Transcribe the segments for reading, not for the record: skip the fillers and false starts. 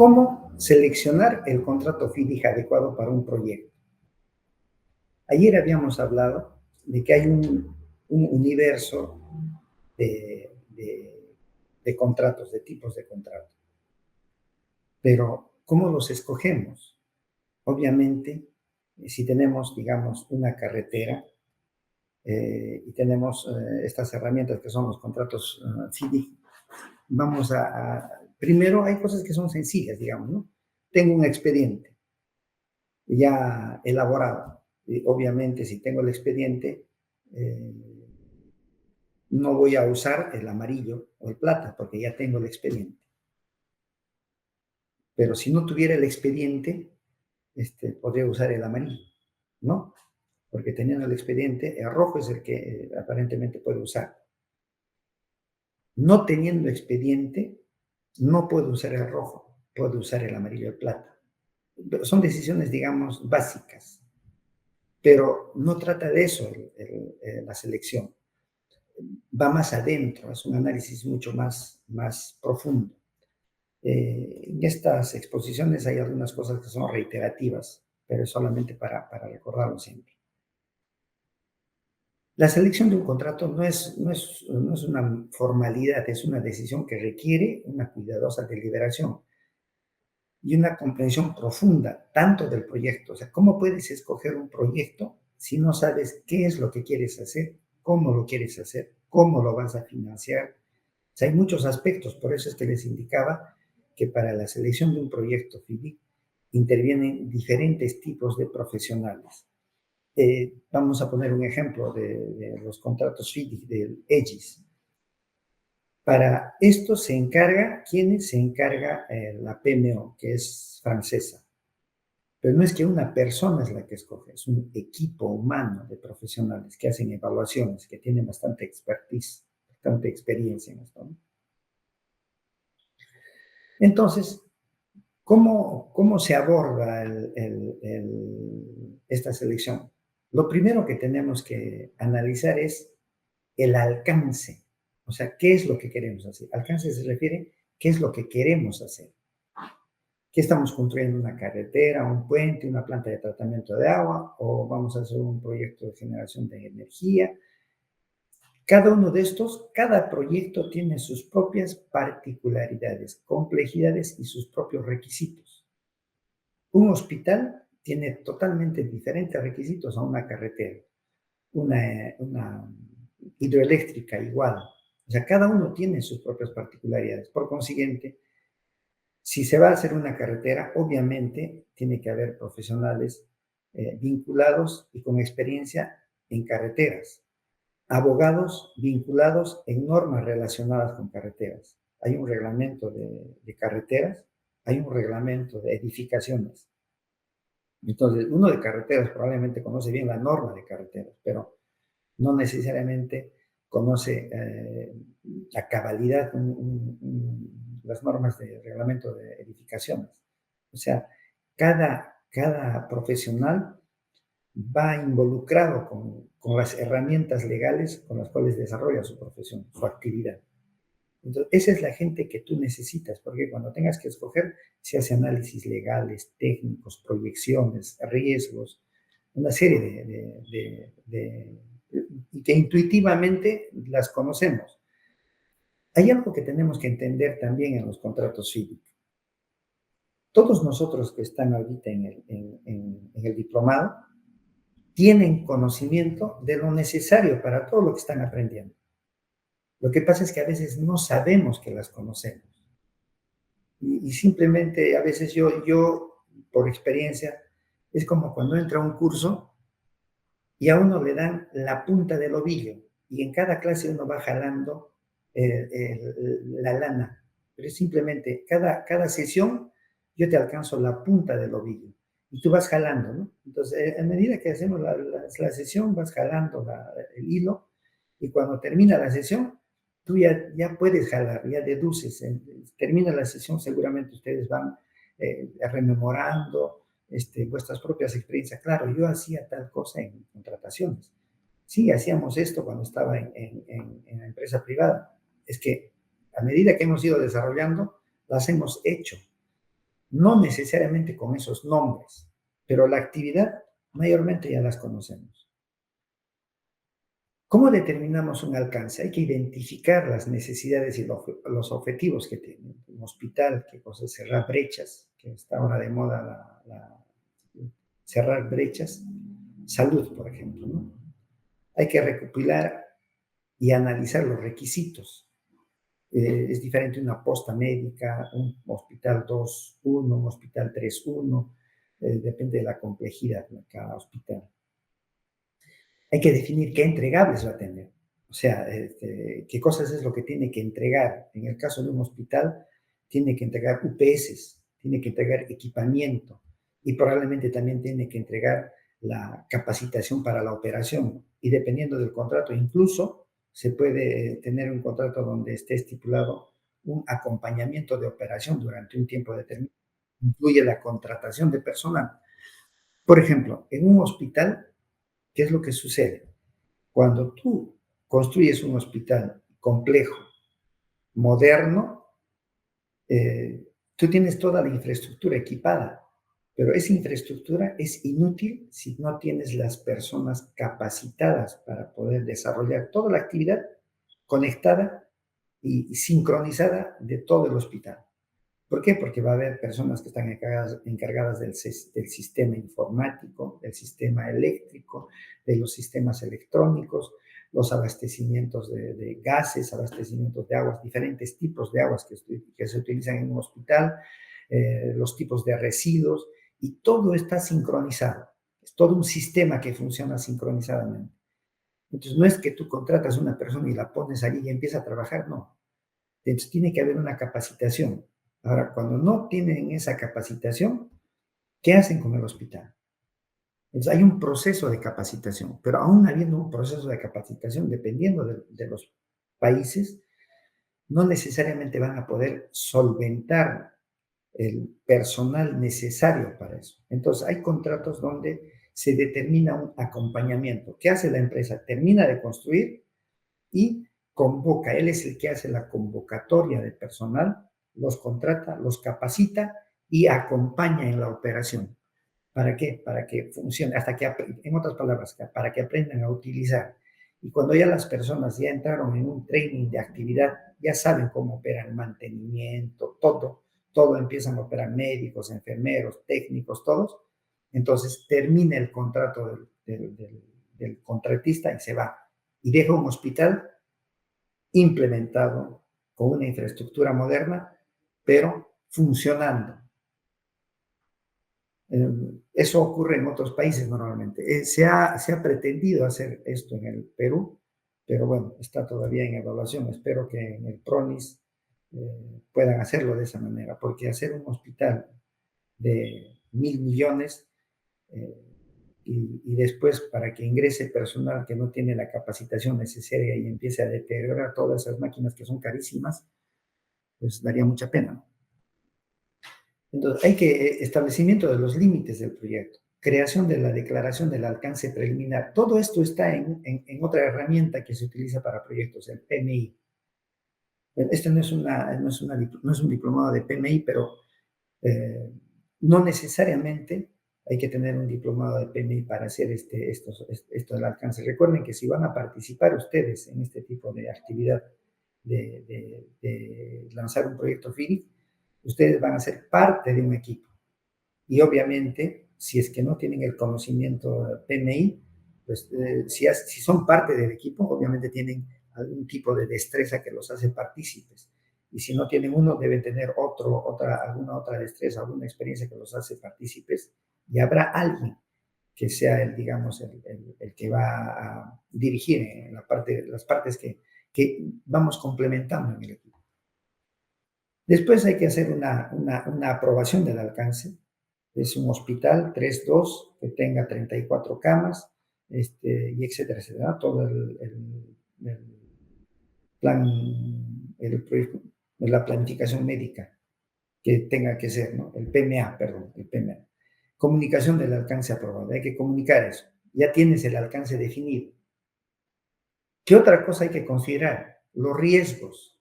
¿Cómo seleccionar el contrato FIDIG adecuado para un proyecto? Ayer habíamos hablado de que hay un universo de contratos, de tipos de contratos. Pero, ¿cómo los escogemos? Obviamente, si tenemos, digamos, una carretera y tenemos estas herramientas que son los contratos FIDIG, primero hay cosas que son sencillas, digamos, ¿no? Tengo un expediente ya elaborado. Y obviamente, si tengo el expediente, eh, no voy a usar el amarillo o el plata, porque ya tengo el expediente. Pero si no tuviera el expediente, podría usar el amarillo, ¿no? Porque teniendo el expediente, el rojo es el que aparentemente puedo usar. No teniendo expediente, no puedo usar el rojo, puedo usar el amarillo y el plata. Pero son decisiones, digamos, básicas. Pero no trata de eso la selección. Va más adentro, es un análisis mucho más profundo. En estas exposiciones hay algunas cosas que son reiterativas, pero es solamente para recordarlo siempre. La selección de un contrato no es una formalidad, es una decisión que requiere una cuidadosa deliberación y una comprensión profunda, tanto del proyecto. O sea, ¿cómo puedes escoger un proyecto si no sabes qué es lo que quieres hacer, cómo lo quieres hacer, cómo lo vas a financiar? O sea, hay muchos aspectos, por eso es que les indicaba que para la selección de un proyecto FIDIC intervienen diferentes tipos de profesionales. Vamos a poner un ejemplo de los contratos FIDIC del EGIS. Para esto ¿quién se encarga? La PMO, que es francesa. Pero no es que una persona es la que escoge, es un equipo humano de profesionales que hacen evaluaciones, que tienen bastante expertise, bastante experiencia en esto, ¿no? Entonces, ¿cómo se aborda esta selección? Lo primero que tenemos que analizar es el alcance. O sea, ¿qué es lo que queremos hacer? Alcance se refiere, ¿qué es lo que queremos hacer? ¿Qué estamos construyendo? ¿Una carretera, un puente, una planta de tratamiento de agua? ¿O vamos a hacer un proyecto de generación de energía? Cada uno de estos, cada proyecto tiene sus propias particularidades, complejidades y sus propios requisitos. Un hospital tiene totalmente diferentes requisitos a una carretera, una hidroeléctrica igual. O sea, cada uno tiene sus propias particularidades. Por consiguiente, si se va a hacer una carretera, obviamente tiene que haber profesionales vinculados y con experiencia en carreteras, abogados vinculados en normas relacionadas con carreteras. Hay un reglamento de carreteras, hay un reglamento de edificaciones. Entonces, uno de carreteras probablemente conoce bien la norma de carreteras, pero no necesariamente conoce a cabalidad las normas de reglamento de edificaciones. O sea, cada profesional va involucrado con las herramientas legales con las cuales desarrolla su profesión, su actividad. Entonces, esa es la gente que tú necesitas, porque cuando tengas que escoger, se hace análisis legales, técnicos, proyecciones, riesgos, una serie y que intuitivamente las conocemos. Hay algo que tenemos que entender también en los contratos cívicos. Todos nosotros que están ahorita en el diplomado tienen conocimiento de lo necesario para todo lo que están aprendiendo. Lo que pasa es que a veces no sabemos que las conocemos. Y simplemente a veces yo, por experiencia, es como cuando entra a un curso y a uno le dan la punta del ovillo y en cada clase uno va jalando la lana. Pero es simplemente cada sesión yo te alcanzo la punta del ovillo y tú vas jalando, ¿no? Entonces, a medida que hacemos la sesión, vas jalando el hilo y cuando termina la sesión, tú ya puedes jalar, ya deduces. Termina la sesión, seguramente ustedes van rememorando vuestras propias experiencias. Claro, yo hacía tal cosa en contrataciones. Sí, hacíamos esto cuando estaba en la empresa privada. Es que a medida que hemos ido desarrollando, las hemos hecho. no necesariamente con esos nombres, pero la actividad mayormente ya las conocemos. ¿Cómo determinamos un alcance? Hay que identificar las necesidades y los objetivos que tiene un hospital, qué cosa es cerrar brechas, que está ahora de moda cerrar brechas, salud, por ejemplo, ¿no? Hay que recopilar y analizar los requisitos. Es diferente una posta médica, un hospital 2.1, un hospital 3.1, depende de la complejidad de cada hospital. Hay que definir qué entregables va a tener. O sea, qué cosas es lo que tiene que entregar. En el caso de un hospital, tiene que entregar UPS, tiene que entregar equipamiento y probablemente también tiene que entregar la capacitación para la operación. Y dependiendo del contrato, incluso se puede tener un contrato donde esté estipulado un acompañamiento de operación durante un tiempo determinado. Incluye la contratación de personal. Por ejemplo, en un hospital, ¿qué es lo que sucede? Cuando tú construyes un hospital complejo, moderno, tú tienes toda la infraestructura equipada, pero esa infraestructura es inútil si no tienes las personas capacitadas para poder desarrollar toda la actividad conectada y sincronizada de todo el hospital. ¿Por qué? Porque va a haber personas que están encargadas del sistema informático, del sistema eléctrico, de los sistemas electrónicos, los abastecimientos de gases, abastecimientos de aguas, diferentes tipos de aguas que se utilizan en un hospital, los tipos de residuos, y todo está sincronizado. Es todo un sistema que funciona sincronizadamente. Entonces, no es que tú contratas a una persona y la pones allí y empieza a trabajar, no. Entonces, tiene que haber una capacitación. Ahora, cuando no tienen esa capacitación, ¿qué hacen con el hospital? Entonces, hay un proceso de capacitación, pero aún habiendo un proceso de capacitación, dependiendo de los países, no necesariamente van a poder solventar el personal necesario para eso. Entonces, hay contratos donde se determina un acompañamiento. ¿Qué hace la empresa? Termina de construir y convoca. Él es el que hace la convocatoria de personal, los contrata, los capacita y acompaña en la operación. ¿Para qué? Para que funcione, hasta que, en otras palabras, para que aprendan a utilizar. Y cuando ya las personas ya entraron en un training de actividad, ya saben cómo operan mantenimiento, todo empiezan a operar médicos, enfermeros, técnicos, todos. Entonces termina el contrato del contratista y se va. Y deja un hospital implementado con una infraestructura moderna, pero funcionando. Eso ocurre en otros países normalmente. Se ha pretendido hacer esto en el Perú, pero bueno, está todavía en evaluación. Espero que en el PRONIS puedan hacerlo de esa manera, porque hacer un hospital de 1.000 millones y después para que ingrese personal que no tiene la capacitación necesaria y empiece a deteriorar todas esas máquinas que son carísimas, pues daría mucha pena. Entonces, hay que establecimiento de los límites del proyecto, creación de la declaración del alcance preliminar. Todo esto está en otra herramienta que se utiliza para proyectos, el PMI. Bueno, este no es un diplomado de PMI, pero no necesariamente hay que tener un diplomado de PMI para hacer esto del alcance. Recuerden que si van a participar ustedes en este tipo de actividad de lanzar un proyecto FIRI, ustedes van a ser parte de un equipo. Y obviamente, si es que no tienen el conocimiento PMI, pues si son parte del equipo, obviamente tienen algún tipo de destreza que los hace partícipes. Y si no tienen uno, deben tener alguna otra destreza, alguna experiencia que los hace partícipes. Y habrá alguien que sea digamos, el que va a dirigir en las partes que vamos complementando en el equipo. Después hay que hacer una aprobación del alcance. Es un hospital 3.2 que tenga 34 camas, y etcétera, etcétera. Todo el plan, el proyecto, la planificación médica que tenga que ser, ¿no? El PMA, perdón, el PMA. Comunicación del alcance aprobado. Hay que comunicar eso. Ya tienes el alcance definido. ¿Qué otra cosa hay que considerar? Los riesgos.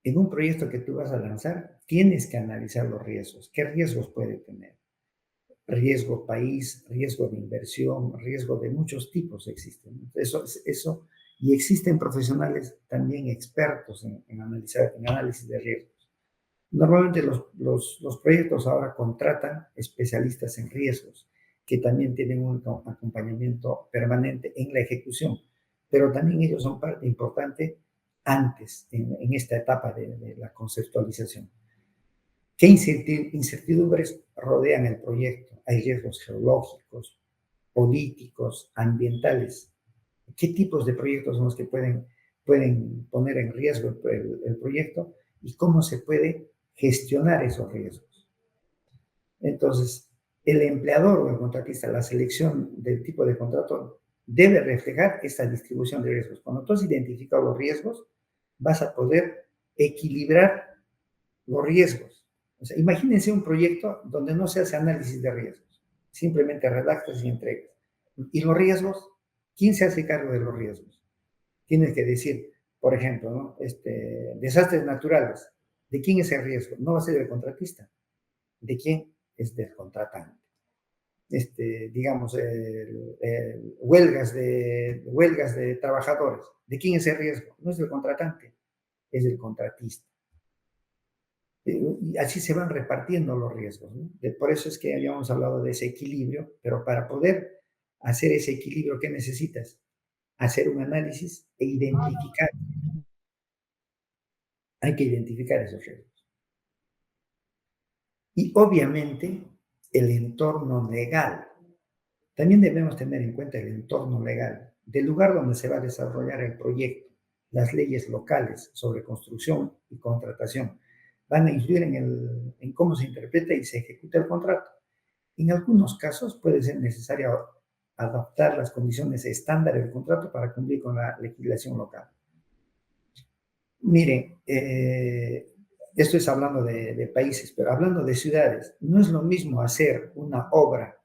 En un proyecto que tú vas a lanzar, tienes que analizar los riesgos. ¿Qué riesgos puede tener? Riesgo país, riesgo de inversión, riesgo de muchos tipos existen. Eso, y existen profesionales también expertos en analizar, en análisis de riesgos. Normalmente los proyectos ahora contratan especialistas en riesgos, que también tienen un acompañamiento permanente en la ejecución, pero también ellos son parte importante antes, en esta etapa de la conceptualización. ¿Qué incertidumbres rodean el proyecto? Hay riesgos geológicos, políticos, ambientales. ¿Qué tipos de proyectos son los que pueden poner en riesgo el proyecto y cómo se puede gestionar esos riesgos? Entonces, el empleador o el contratista, la selección del tipo de contrato debe reflejar esta distribución de riesgos. Cuando tú has identificado los riesgos, vas a poder equilibrar los riesgos. O sea, imagínense un proyecto donde no se hace análisis de riesgos, simplemente redactas y entregas. ¿Y los riesgos? ¿Quién se hace cargo de los riesgos? Tienes que decir, por ejemplo, ¿no? Desastres naturales. ¿De quién es el riesgo? No va a ser del contratista. ¿De quién? Es del contratante. Digamos, huelgas de trabajadores. ¿De quién es el riesgo? No es del contratante, es del contratista. Y así se van repartiendo los riesgos, ¿no? Por eso es que habíamos hablado de ese equilibrio, pero para poder hacer ese equilibrio, ¿qué necesitas? Hacer un análisis e identificar. Hay que identificar esos riesgos. Y obviamente el entorno legal. También debemos tener en cuenta el entorno legal del lugar donde se va a desarrollar el proyecto. Las leyes locales sobre construcción y contratación van a influir en cómo se interpreta y se ejecuta el contrato. En algunos casos puede ser necesario adaptar las condiciones estándar del contrato para cumplir con la legislación local. Miren, esto es hablando de países, pero hablando de ciudades, no es lo mismo hacer una obra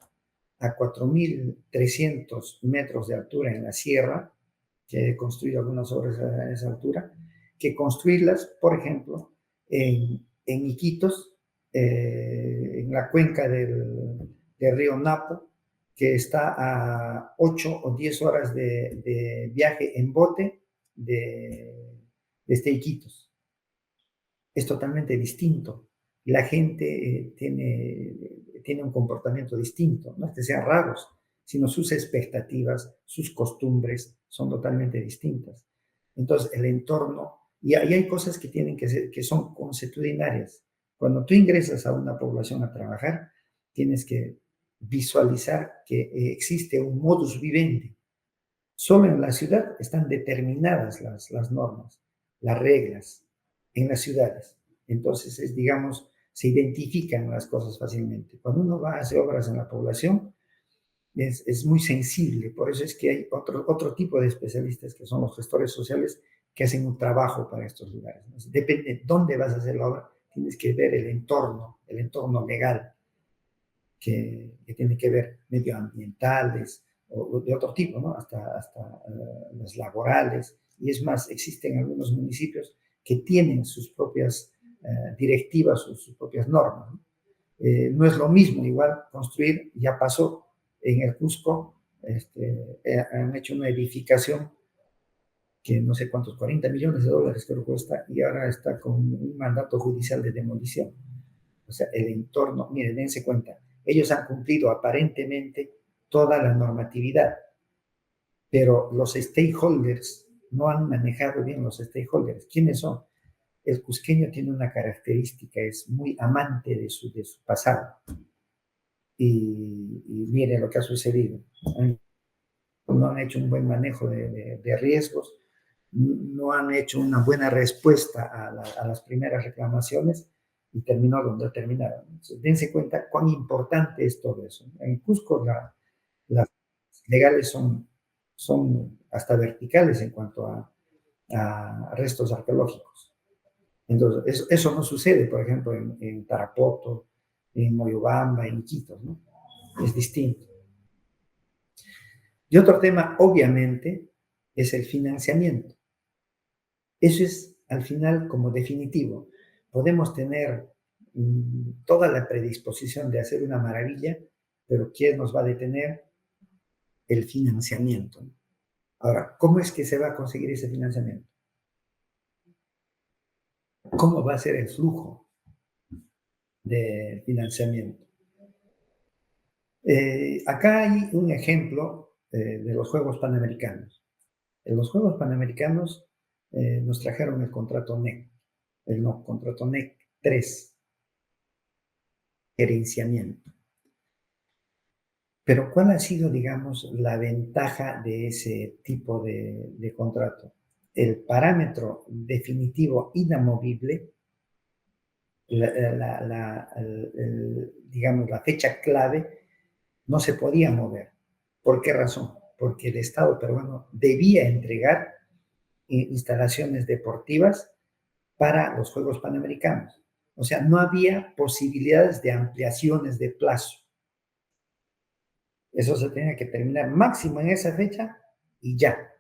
a 4.300 metros de altura en la sierra, que he construido algunas obras a esa altura, que construirlas, por ejemplo, en Iquitos, en la cuenca del río Napo, que está a 8 o 10 horas de viaje en bote de Iquitos. Es totalmente distinto. La gente tiene un comportamiento distinto, no es que sean raros, sino sus expectativas, sus costumbres son totalmente distintas. Entonces, el entorno, y ahí hay cosas que tienen que son consuetudinarias. Cuando tú ingresas a una población a trabajar, tienes que visualizar que existe un modus vivendi. Solo en la ciudad están determinadas las normas, las reglas, en las ciudades. Entonces, digamos, se identifican las cosas fácilmente. Cuando uno va a hacer obras en la población, es muy sensible. Por eso es que hay otro tipo de especialistas que son los gestores sociales que hacen un trabajo para estos lugares. Entonces, depende de dónde vas a hacer la obra, tienes que ver el entorno legal, que tiene que ver medioambientales o de otro tipo, ¿no? Hasta las laborales. Y es más, existen algunos municipios que tienen sus propias directivas o sus propias normas, ¿no? No es lo mismo, igual construir, ya pasó en el Cusco, han hecho una edificación que no sé cuántos, 40 millones de dólares creo que cuesta, y ahora está con un mandato judicial de demolición. O sea, el entorno, miren, dense cuenta, ellos han cumplido aparentemente toda la normatividad, pero los stakeholders no han manejado bien los stakeholders. ¿Quiénes son? El cusqueño tiene una característica, es muy amante de su pasado. Y miren lo que ha sucedido. No han hecho un buen manejo de riesgos, no han hecho una buena respuesta a las primeras reclamaciones y terminó donde terminaron. Entonces, dense cuenta cuán importante es todo eso. En Cusco las legales son hasta verticales en cuanto a restos arqueológicos. Entonces, eso no sucede, por ejemplo, en Tarapoto, en Moyobamba, en Iquitos, ¿no? Es distinto. Y otro tema, obviamente, es el financiamiento. Eso es al final como definitivo. Podemos tener toda la predisposición de hacer una maravilla, pero ¿quién nos va a detener? El financiamiento. Ahora, ¿cómo es que se va a conseguir ese financiamiento? ¿Cómo va a ser el flujo de financiamiento? Acá hay un ejemplo de los Juegos Panamericanos. En los Juegos Panamericanos nos trajeron el contrato NEC, contrato NEC 3, gerenciamiento. Pero ¿cuál ha sido, digamos, la ventaja de ese tipo de contrato? El parámetro definitivo inamovible, digamos, la fecha clave, no se podía mover. ¿Por qué razón? Porque el Estado peruano debía entregar instalaciones deportivas para los Juegos Panamericanos. O sea, no había posibilidades de ampliaciones de plazo. Eso se tenía que terminar máximo en esa fecha y ya.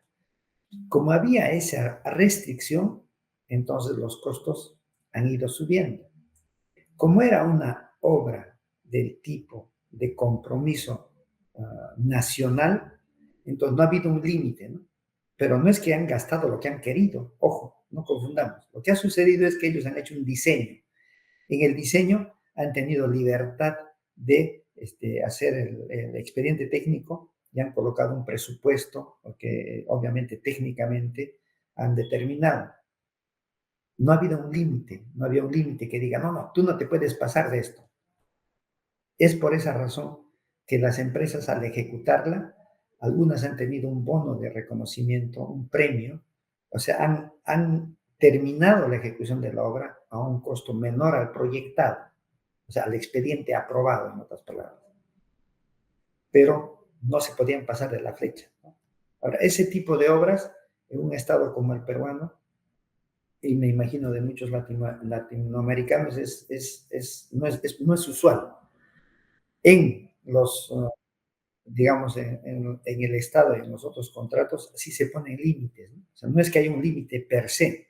Como había esa restricción, entonces los costos han ido subiendo. Como era una obra del tipo de compromiso nacional, entonces no ha habido un límite, ¿no? Pero no es que han gastado lo que han querido, ojo, no confundamos. Lo que ha sucedido es que ellos han hecho un diseño. En el diseño han tenido libertad de hacer el expediente técnico y han colocado un presupuesto que obviamente técnicamente han determinado. No ha habido un límite, no había un límite que diga, no, no, tú no te puedes pasar de esto. Es por esa razón que las empresas al ejecutarla, algunas han tenido un bono de reconocimiento, un premio, o sea, han terminado la ejecución de la obra a un costo menor al proyectado, o sea, al expediente aprobado, en otras palabras. Pero no se podían pasar de la flecha, ¿no? Ahora, ese tipo de obras, en un estado como el peruano, y me imagino de muchos latinoamericanos, no es usual. En los digamos, en el Estado y en los otros contratos, sí se ponen límites, ¿no? O sea, no es que haya un límite per se.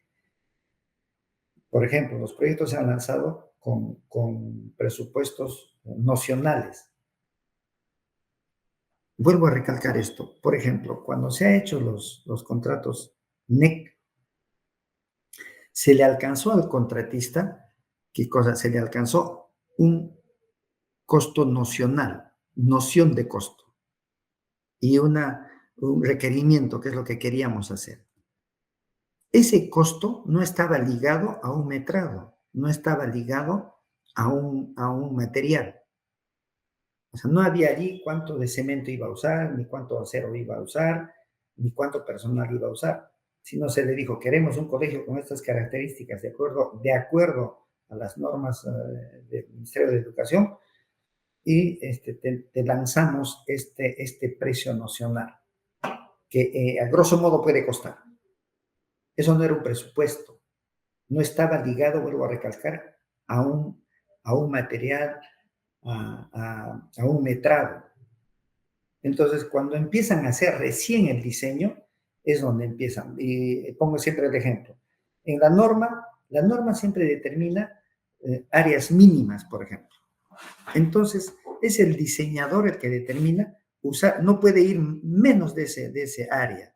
Por ejemplo, los proyectos se han lanzado con presupuestos nocionales. Vuelvo a recalcar esto. Por ejemplo, cuando se han hecho los contratos NEC, se le alcanzó al contratista, ¿qué cosa? Se le alcanzó un costo nocional, noción de costo, y un requerimiento, que es lo que queríamos hacer. Ese costo no estaba ligado a un metrado, no estaba ligado a un material. O sea, no había allí cuánto de cemento iba a usar, ni cuánto acero iba a usar, ni cuánto personal iba a usar. Sino se le dijo, queremos un colegio con estas características, de acuerdo a las normas del Ministerio de Educación, y te lanzamos este precio nocional, que a grosso modo puede costar. Eso no era un presupuesto, no estaba ligado, vuelvo a recalcar, a un material, a un metrado. Entonces, cuando empiezan a hacer recién el diseño, es donde empiezan. Y pongo siempre el ejemplo. En la norma siempre determina áreas mínimas, por ejemplo. Entonces, es el diseñador el que determina no puede ir menos de ese área.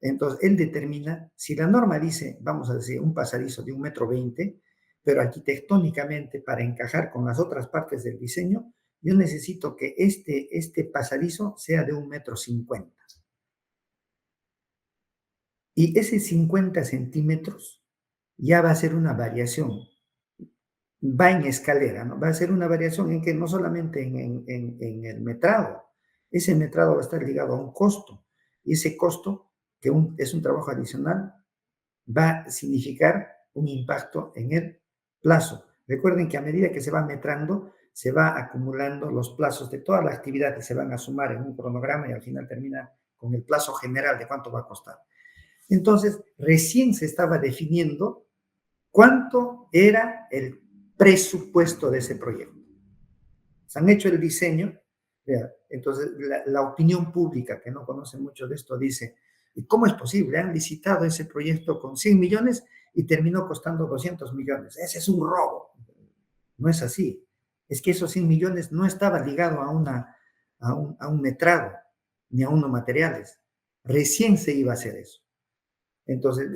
Entonces, él determina, si la norma dice, vamos a decir, un pasadizo de 1,20 m, pero arquitectónicamente, para encajar con las otras partes del diseño, yo necesito que este pasadizo sea de 1,50 m. Y ese 50 centímetros ya va a ser una variación, va en escalera, ¿no? Va a ser una variación en que no solamente en el metrado, ese metrado va a estar ligado a un costo, y ese costo, que es un trabajo adicional, va a significar un impacto en el plazo. Recuerden que a medida que se va metrando, se va acumulando los plazos de toda la actividad que se van a sumar en un cronograma y al final termina con el plazo general de cuánto va a costar. Entonces, recién se estaba definiendo cuánto era el presupuesto de ese proyecto. Se han hecho el diseño, entonces la opinión pública que no conoce mucho de esto dice, ¿Y cómo es posible? Han licitado ese proyecto con 100 millones y terminó costando 200 millones. Ese es un robo. No es así. Es que esos 100 millones no estaban ligados a un metrado ni a unos materiales. Recién se iba a hacer eso. Entonces,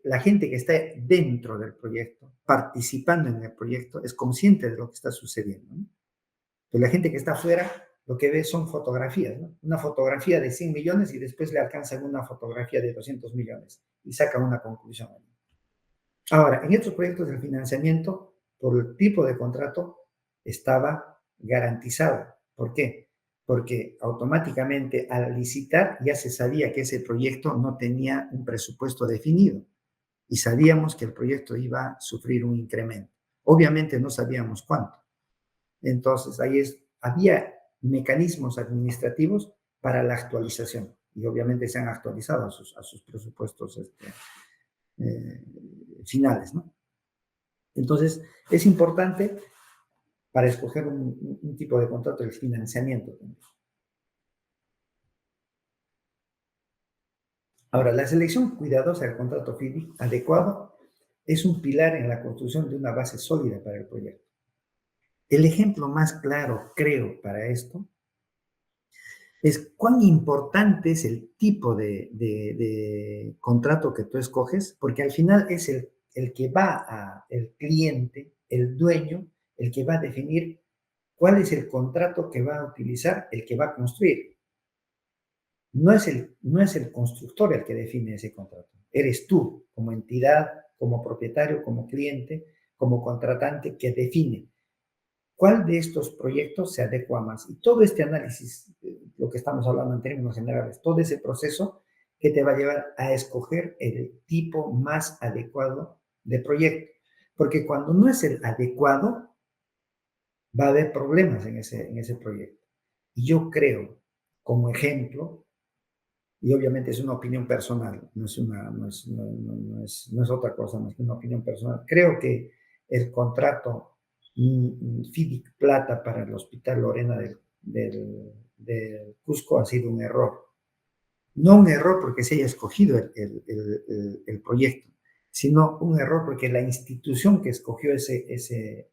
la gente que está dentro del proyecto, participando en el proyecto, es consciente de lo que está sucediendo, ¿no? Pues la gente que está afuera, lo que ve son fotografías, ¿no? Una fotografía de 100 millones y después le alcanzan una fotografía de 200 millones y sacan una conclusión. Ahora, en estos proyectos del financiamiento, por el tipo de contrato, estaba garantizado. ¿Por qué? Porque automáticamente al licitar ya se sabía que ese proyecto no tenía un presupuesto definido y sabíamos que el proyecto iba a sufrir un incremento. Obviamente no sabíamos cuánto. Entonces, había mecanismos administrativos para la actualización y obviamente se han actualizado a sus presupuestos eh, finales, ¿no? Entonces, es importante para escoger un tipo de contrato el financiamiento. Ahora, la selección cuidadosa del contrato FIDIC adecuado es un pilar en la construcción de una base sólida para el proyecto. El ejemplo más claro, creo, para esto es cuán importante es el tipo de contrato que tú escoges, porque al final es el que el cliente, el dueño, el que va a definir cuál es el contrato que va a utilizar, el que va a construir. No es el constructor el que define ese contrato. Eres tú, como entidad, como propietario, como cliente, como contratante, que define cuál de estos proyectos se adecua más. Y todo este análisis, lo que estamos hablando en términos generales, todo ese proceso que te va a llevar a escoger el tipo más adecuado de proyecto. Porque cuando no es el adecuado, va a haber problemas en ese proyecto. Y yo creo, como ejemplo, y obviamente es una opinión personal, no es otra cosa más que una opinión personal, creo que el contrato FIDIC Plata para el Hospital Lorena del Cusco ha sido un error. No un error porque se haya escogido el proyecto, sino un error porque la institución que escogió ese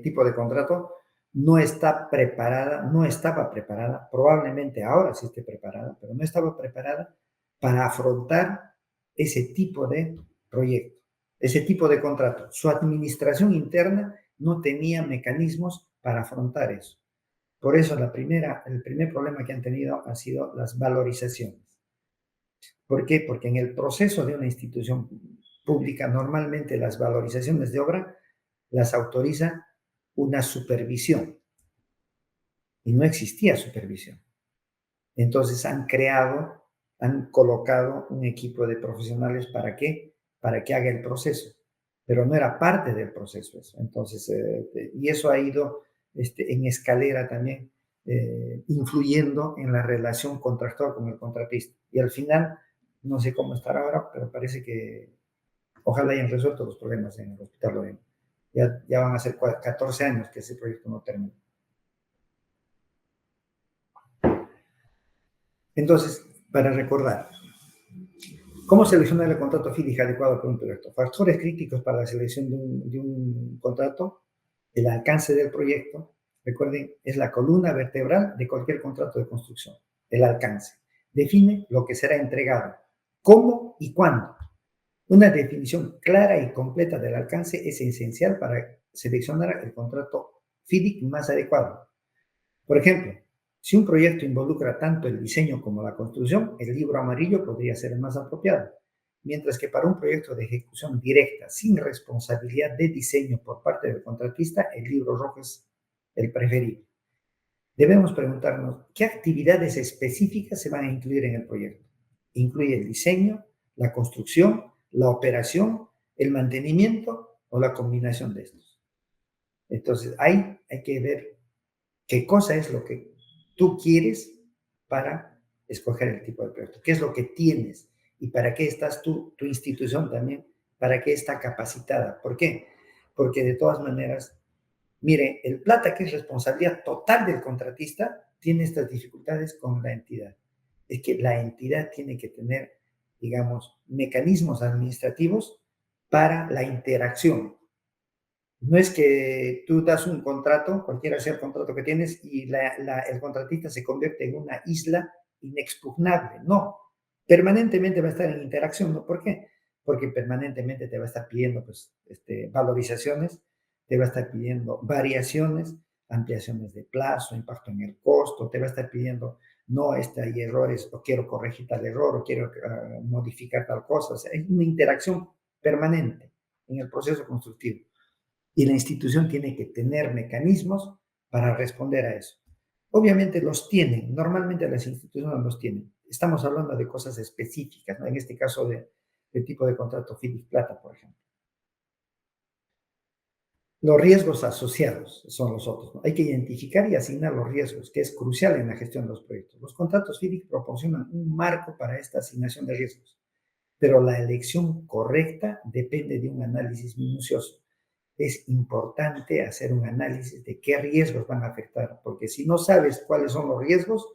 tipo de contrato no está preparada, no estaba preparada, probablemente ahora sí esté preparada, pero no estaba preparada para afrontar ese tipo de proyecto, ese tipo de contrato. Su administración interna no tenía mecanismos para afrontar eso. Por eso el primer problema que han tenido ha sido las valorizaciones. ¿Por qué? Porque en el proceso de una institución pública, normalmente las valorizaciones de obra las autoriza una supervisión y no existía supervisión. Entonces han colocado un equipo de profesionales ¿para qué? Para que haga el proceso, pero no era parte del proceso eso. Entonces, y eso ha ido en escalera también, influyendo en la relación contractual con el contratista. Y al final, no sé cómo estará ahora, pero parece que ojalá hayan resuelto los problemas en el Hospital Lorena. Ya van a ser 14 años que ese proyecto no termina. Entonces, para recordar, ¿cómo seleccionar el contrato FIDIC adecuado para un proyecto? Factores críticos para la selección de un contrato: el alcance del proyecto. Recuerden, es la columna vertebral de cualquier contrato de construcción. El alcance. Define lo que será entregado, cómo y cuándo. Una definición clara y completa del alcance es esencial para seleccionar el contrato FIDIC más adecuado. Por ejemplo, si un proyecto involucra tanto el diseño como la construcción, el libro amarillo podría ser el más apropiado, mientras que para un proyecto de ejecución directa, sin responsabilidad de diseño por parte del contratista, el libro rojo es el preferible. Debemos preguntarnos qué actividades específicas se van a incluir en el proyecto. ¿Incluye el diseño, la construcción, la operación, el mantenimiento o la combinación de estos? Entonces, hay que ver qué cosa es lo que tú quieres para escoger el tipo de proyecto, qué es lo que tienes y para qué estás tú, tu institución también, para qué está capacitada. ¿Por qué? Porque de todas maneras, mire, el plata, que es responsabilidad total del contratista, tiene estas dificultades con la entidad. es que la entidad tiene que tener, digamos, mecanismos administrativos para la interacción. No es que tú das un contrato, cualquiera sea el contrato que tienes, y el contratista se convierte en una isla inexpugnable. No, permanentemente va a estar en interacción. ¿No? ¿Por qué? Porque permanentemente te va a estar pidiendo pues, valorizaciones, te va a estar pidiendo variaciones, ampliaciones de plazo, impacto en el costo, te va a estar pidiendo, no, hay errores, o quiero corregir tal error, o quiero modificar tal cosa. O sea, hay una interacción permanente en el proceso constructivo. Y la institución tiene que tener mecanismos para responder a eso. Obviamente los tienen, normalmente las instituciones los tienen. Estamos hablando de cosas específicas, ¿no? En este caso de tipo de contrato Philips Plata, por ejemplo. Los riesgos asociados son los otros, ¿no? Hay que identificar y asignar los riesgos, que es crucial en la gestión de los proyectos. Los contratos Philips proporcionan un marco para esta asignación de riesgos, pero la elección correcta depende de un análisis minucioso. Es importante hacer un análisis de qué riesgos van a afectar, porque si no sabes cuáles son los riesgos,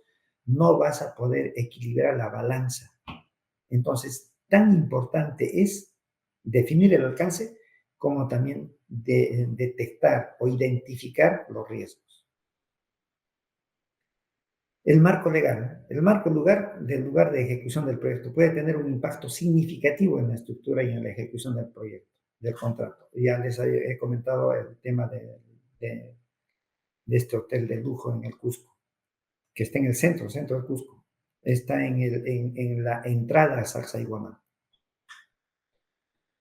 no vas a poder equilibrar la balanza. Entonces, tan importante es definir el alcance como también detectar o identificar los riesgos. El marco legal. El marco del lugar de ejecución del proyecto puede tener un impacto significativo en la estructura y en la ejecución del proyecto, del contrato. Ya les he comentado el tema de, de este hotel de lujo en el Cusco, que está en el centro del Cusco. Está en la entrada a Sacsayhuamán.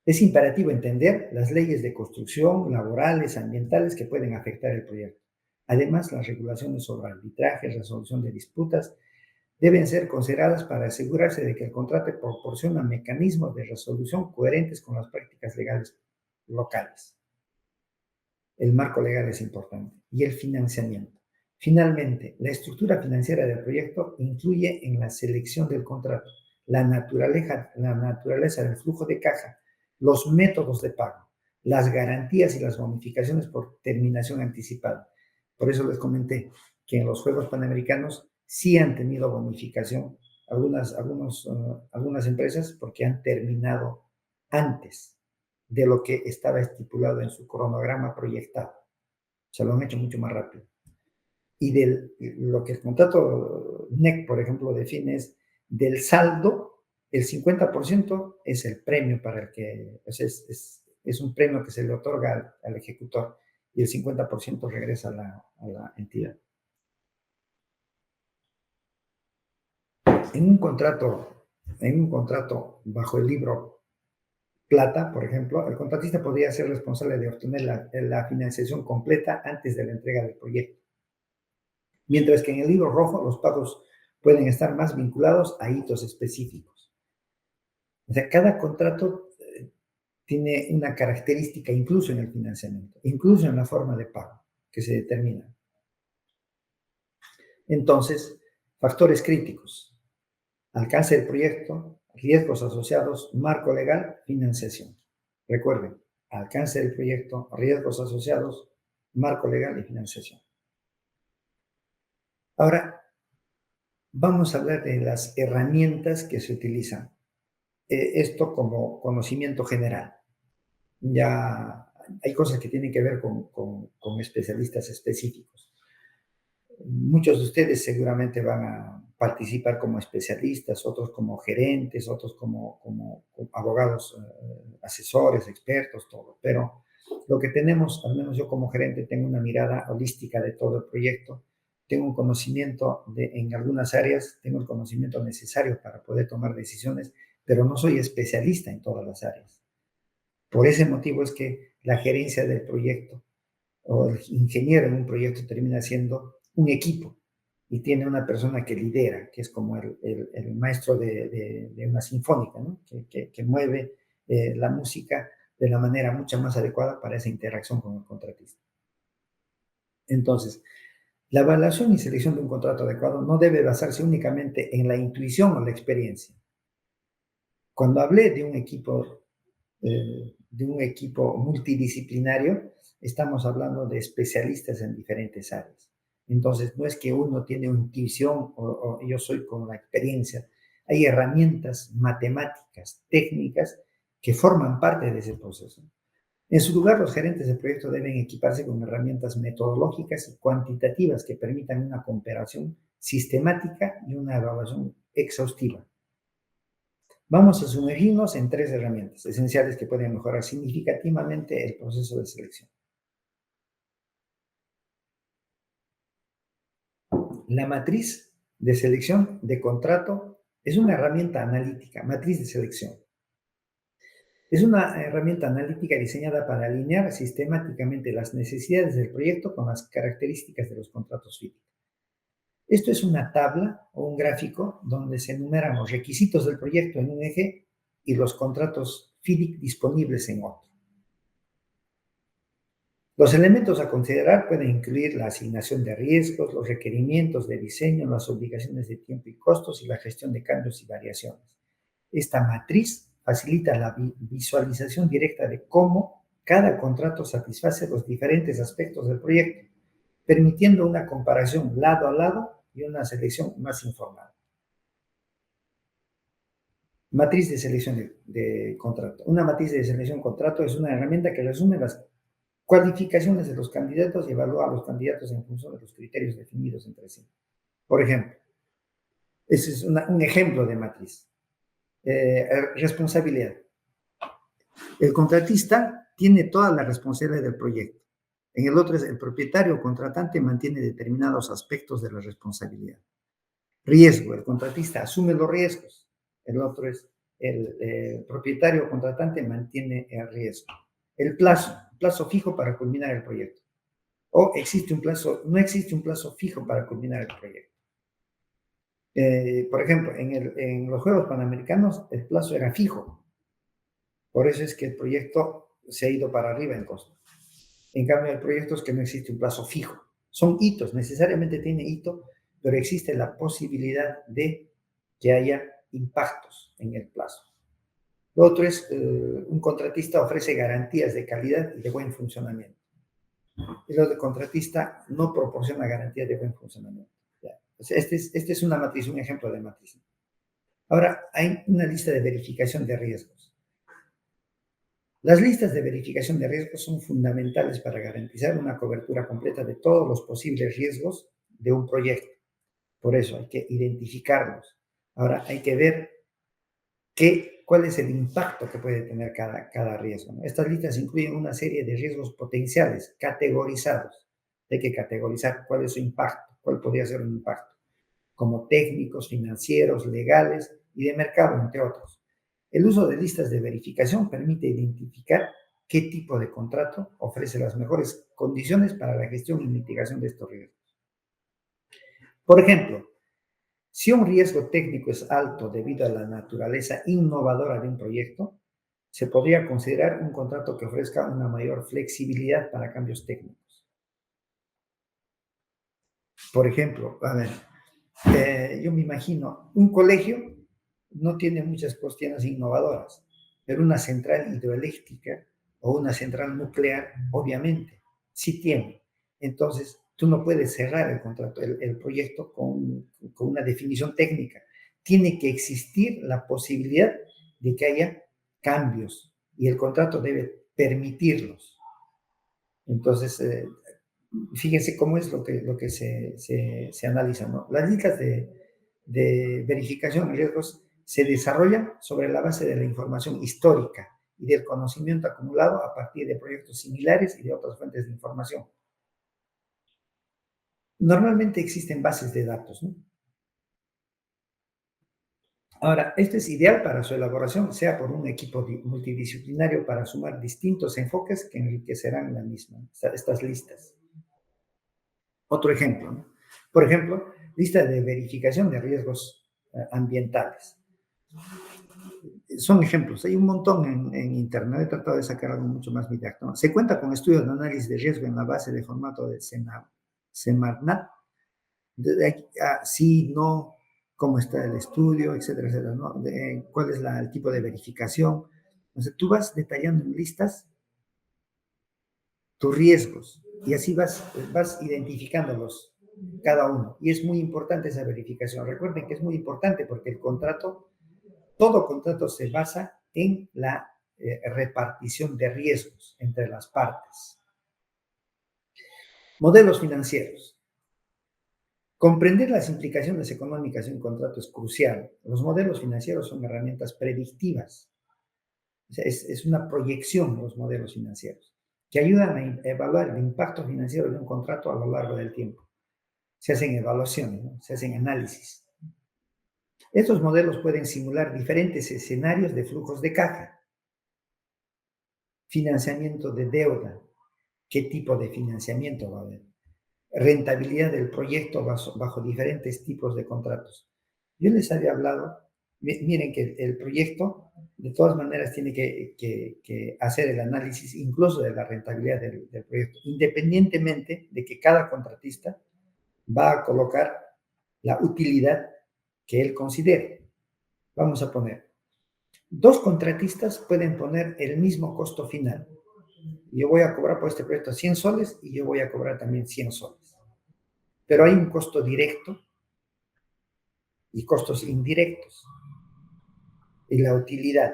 Es imperativo entender las leyes de construcción, laborales, ambientales que pueden afectar el proyecto. Además, las regulaciones sobre arbitraje, resolución de disputas, deben ser consideradas para asegurarse de que el contrato proporciona mecanismos de resolución coherentes con las prácticas legales locales. El marco legal es importante. Y el financiamiento. Finalmente, la estructura financiera del proyecto incluye en la selección del contrato la naturaleza del flujo de caja, los métodos de pago, las garantías y las bonificaciones por terminación anticipada. Por eso les comenté que en los Juegos Panamericanos sí han tenido bonificación algunas empresas porque han terminado antes de lo que estaba estipulado en su cronograma proyectado. Se lo han hecho mucho más rápido. Y lo que el contrato NEC, por ejemplo, define es del saldo, el 50% es el premio para el que, es un premio que se le otorga al ejecutor y el 50% regresa a la entidad. En un contrato bajo el libro Plata, por ejemplo, el contratista podría ser responsable de obtener la financiación completa antes de la entrega del proyecto. Mientras que en el libro rojo los pagos pueden estar más vinculados a hitos específicos. O sea, cada contrato tiene una característica incluso en el financiamiento, incluso en la forma de pago que se determina. Entonces, factores críticos: alcance del proyecto, riesgos asociados, marco legal, financiación. Recuerden, alcance del proyecto, riesgos asociados, marco legal y financiación. Ahora, vamos a hablar de las herramientas que se utilizan. Esto como conocimiento general. Ya hay cosas que tienen que ver con especialistas específicos. Muchos de ustedes seguramente van a participar como especialistas, otros como gerentes, otros como abogados, asesores, expertos, todo. Pero lo que tenemos, al menos yo como gerente, tengo una mirada holística de todo el proyecto. Tengo un conocimiento en algunas áreas, tengo el conocimiento necesario para poder tomar decisiones, pero no soy especialista en todas las áreas. Por ese motivo es que la gerencia del proyecto o el ingeniero en un proyecto termina siendo un equipo y tiene una persona que lidera, que es como el maestro de una sinfónica, ¿no? que mueve la música de la manera mucho más adecuada para esa interacción con el contratista. Entonces, la evaluación y selección de un contrato adecuado no debe basarse únicamente en la intuición o la experiencia. Cuando hablé de un equipo multidisciplinario, estamos hablando de especialistas en diferentes áreas. Entonces, no es que uno tiene una intuición o yo soy con la experiencia. Hay herramientas matemáticas, técnicas, que forman parte de ese proceso. En su lugar, los gerentes de proyecto deben equiparse con herramientas metodológicas y cuantitativas que permitan una comparación sistemática y una evaluación exhaustiva. Vamos a sumergirnos en tres herramientas esenciales que pueden mejorar significativamente el proceso de selección. La matriz de selección de contrato es una herramienta analítica, matriz de selección. Es una herramienta analítica diseñada para alinear sistemáticamente las necesidades del proyecto con las características de los contratos FIDIC. Esto es una tabla o un gráfico donde se enumeran los requisitos del proyecto en un eje y los contratos FIDIC disponibles en otro. Los elementos a considerar pueden incluir la asignación de riesgos, los requerimientos de diseño, las obligaciones de tiempo y costos y la gestión de cambios y variaciones. Esta matriz facilita la visualización directa de cómo cada contrato satisface los diferentes aspectos del proyecto, permitiendo una comparación lado a lado y una selección más informada. Matriz de selección de contrato. Una matriz de selección de contrato es una herramienta que resume las cualificaciones de los candidatos y evalúa a los candidatos en función de los criterios definidos entre sí. Por ejemplo, ese es un ejemplo de matriz. Responsabilidad. El contratista tiene toda la responsabilidad del proyecto. En el otro es el propietario o contratante mantiene determinados aspectos de la responsabilidad. Riesgo. El contratista asume los riesgos. El otro es el propietario o contratante mantiene el riesgo. El plazo fijo para culminar el proyecto. O existe un plazo, no existe un plazo fijo para culminar el proyecto. Por ejemplo, en los Juegos Panamericanos el plazo era fijo. Por eso es que el proyecto se ha ido para arriba en costo. En cambio, hay proyectos que no existe un plazo fijo. Son hitos, necesariamente tiene hito, pero existe la posibilidad de que haya impactos en el plazo. Lo otro es, un contratista ofrece garantías de calidad y de buen funcionamiento. El otro contratista no proporciona garantías de buen funcionamiento. Este es una matriz, un ejemplo de matriz. Ahora, hay una lista de verificación de riesgos. Las listas de verificación de riesgos son fundamentales para garantizar una cobertura completa de todos los posibles riesgos de un proyecto. Por eso hay que identificarlos. Ahora hay que ver cuál es el impacto que puede tener cada riesgo, ¿no? Estas listas incluyen una serie de riesgos potenciales categorizados. Hay que categorizar cuál es su impacto, cuál podría ser un impacto, como técnicos, financieros, legales y de mercado, entre otros. El uso de listas de verificación permite identificar qué tipo de contrato ofrece las mejores condiciones para la gestión y mitigación de estos riesgos. Por ejemplo, si un riesgo técnico es alto debido a la naturaleza innovadora de un proyecto, se podría considerar un contrato que ofrezca una mayor flexibilidad para cambios técnicos. Por ejemplo, a ver, yo me imagino, un colegio no tiene muchas cuestiones innovadoras, pero una central hidroeléctrica o una central nuclear, obviamente, sí tiene. Entonces, tú no puedes cerrar el contrato, el proyecto con una definición técnica. Tiene que existir la posibilidad de que haya cambios y el contrato debe permitirlos. Entonces, fíjense cómo es lo que se analiza, ¿no? Las listas de verificación de riesgos se desarrollan sobre la base de la información histórica y del conocimiento acumulado a partir de proyectos similares y de otras fuentes de información. Normalmente existen bases de datos, ¿no? Ahora, esto es ideal para su elaboración, sea por un equipo multidisciplinario para sumar distintos enfoques que enriquecerán la misma, estas listas. Otro ejemplo, ¿no? Por ejemplo, lista de verificación de riesgos ambientales. Son ejemplos, hay un montón en Internet, he tratado de sacar algo mucho más didáctico, ¿no? Se cuenta con estudios de análisis de riesgo en la base de formato de Semarnat, sí, no, cómo está el estudio, etcétera, etcétera, ¿no? Cuál es el tipo de verificación. Entonces, tú vas detallando en listas tus riesgos y así vas identificándolos cada uno. Y es muy importante esa verificación. Recuerden que es muy importante porque el contrato, todo contrato se basa en la repartición de riesgos entre las partes. Modelos financieros. Comprender las implicaciones económicas de un contrato es crucial. Los modelos financieros son herramientas predictivas. O sea, es una proyección los modelos financieros que ayudan a evaluar el impacto financiero de un contrato a lo largo del tiempo. Se hacen evaluaciones, ¿no? Se hacen análisis. Estos modelos pueden simular diferentes escenarios de flujos de caja, financiamiento de deuda, qué tipo de financiamiento va a haber, rentabilidad del proyecto bajo diferentes tipos de contratos. Yo les había hablado, miren que el proyecto de todas maneras tiene que hacer el análisis incluso de la rentabilidad del proyecto, independientemente de que cada contratista va a colocar la utilidad que él considere. Vamos a poner, dos contratistas pueden poner el mismo costo final. Yo voy a cobrar por este proyecto 100 soles y yo voy a cobrar también 100 soles. Pero hay un costo directo y costos indirectos. Y la utilidad.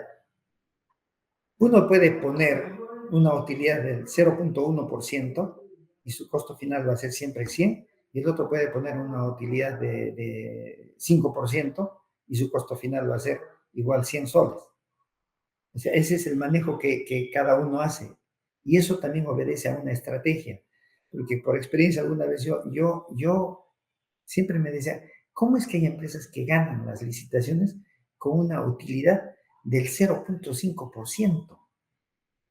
Uno puede poner una utilidad del 0.1% y su costo final va a ser siempre 100, y el otro puede poner una utilidad de 5% y su costo final va a ser igual 100 soles. O sea, ese es el manejo que cada uno hace. Y eso también obedece a una estrategia. Porque por experiencia alguna vez yo siempre me decía, ¿cómo es que hay empresas que ganan las licitaciones con una utilidad del 0.5%?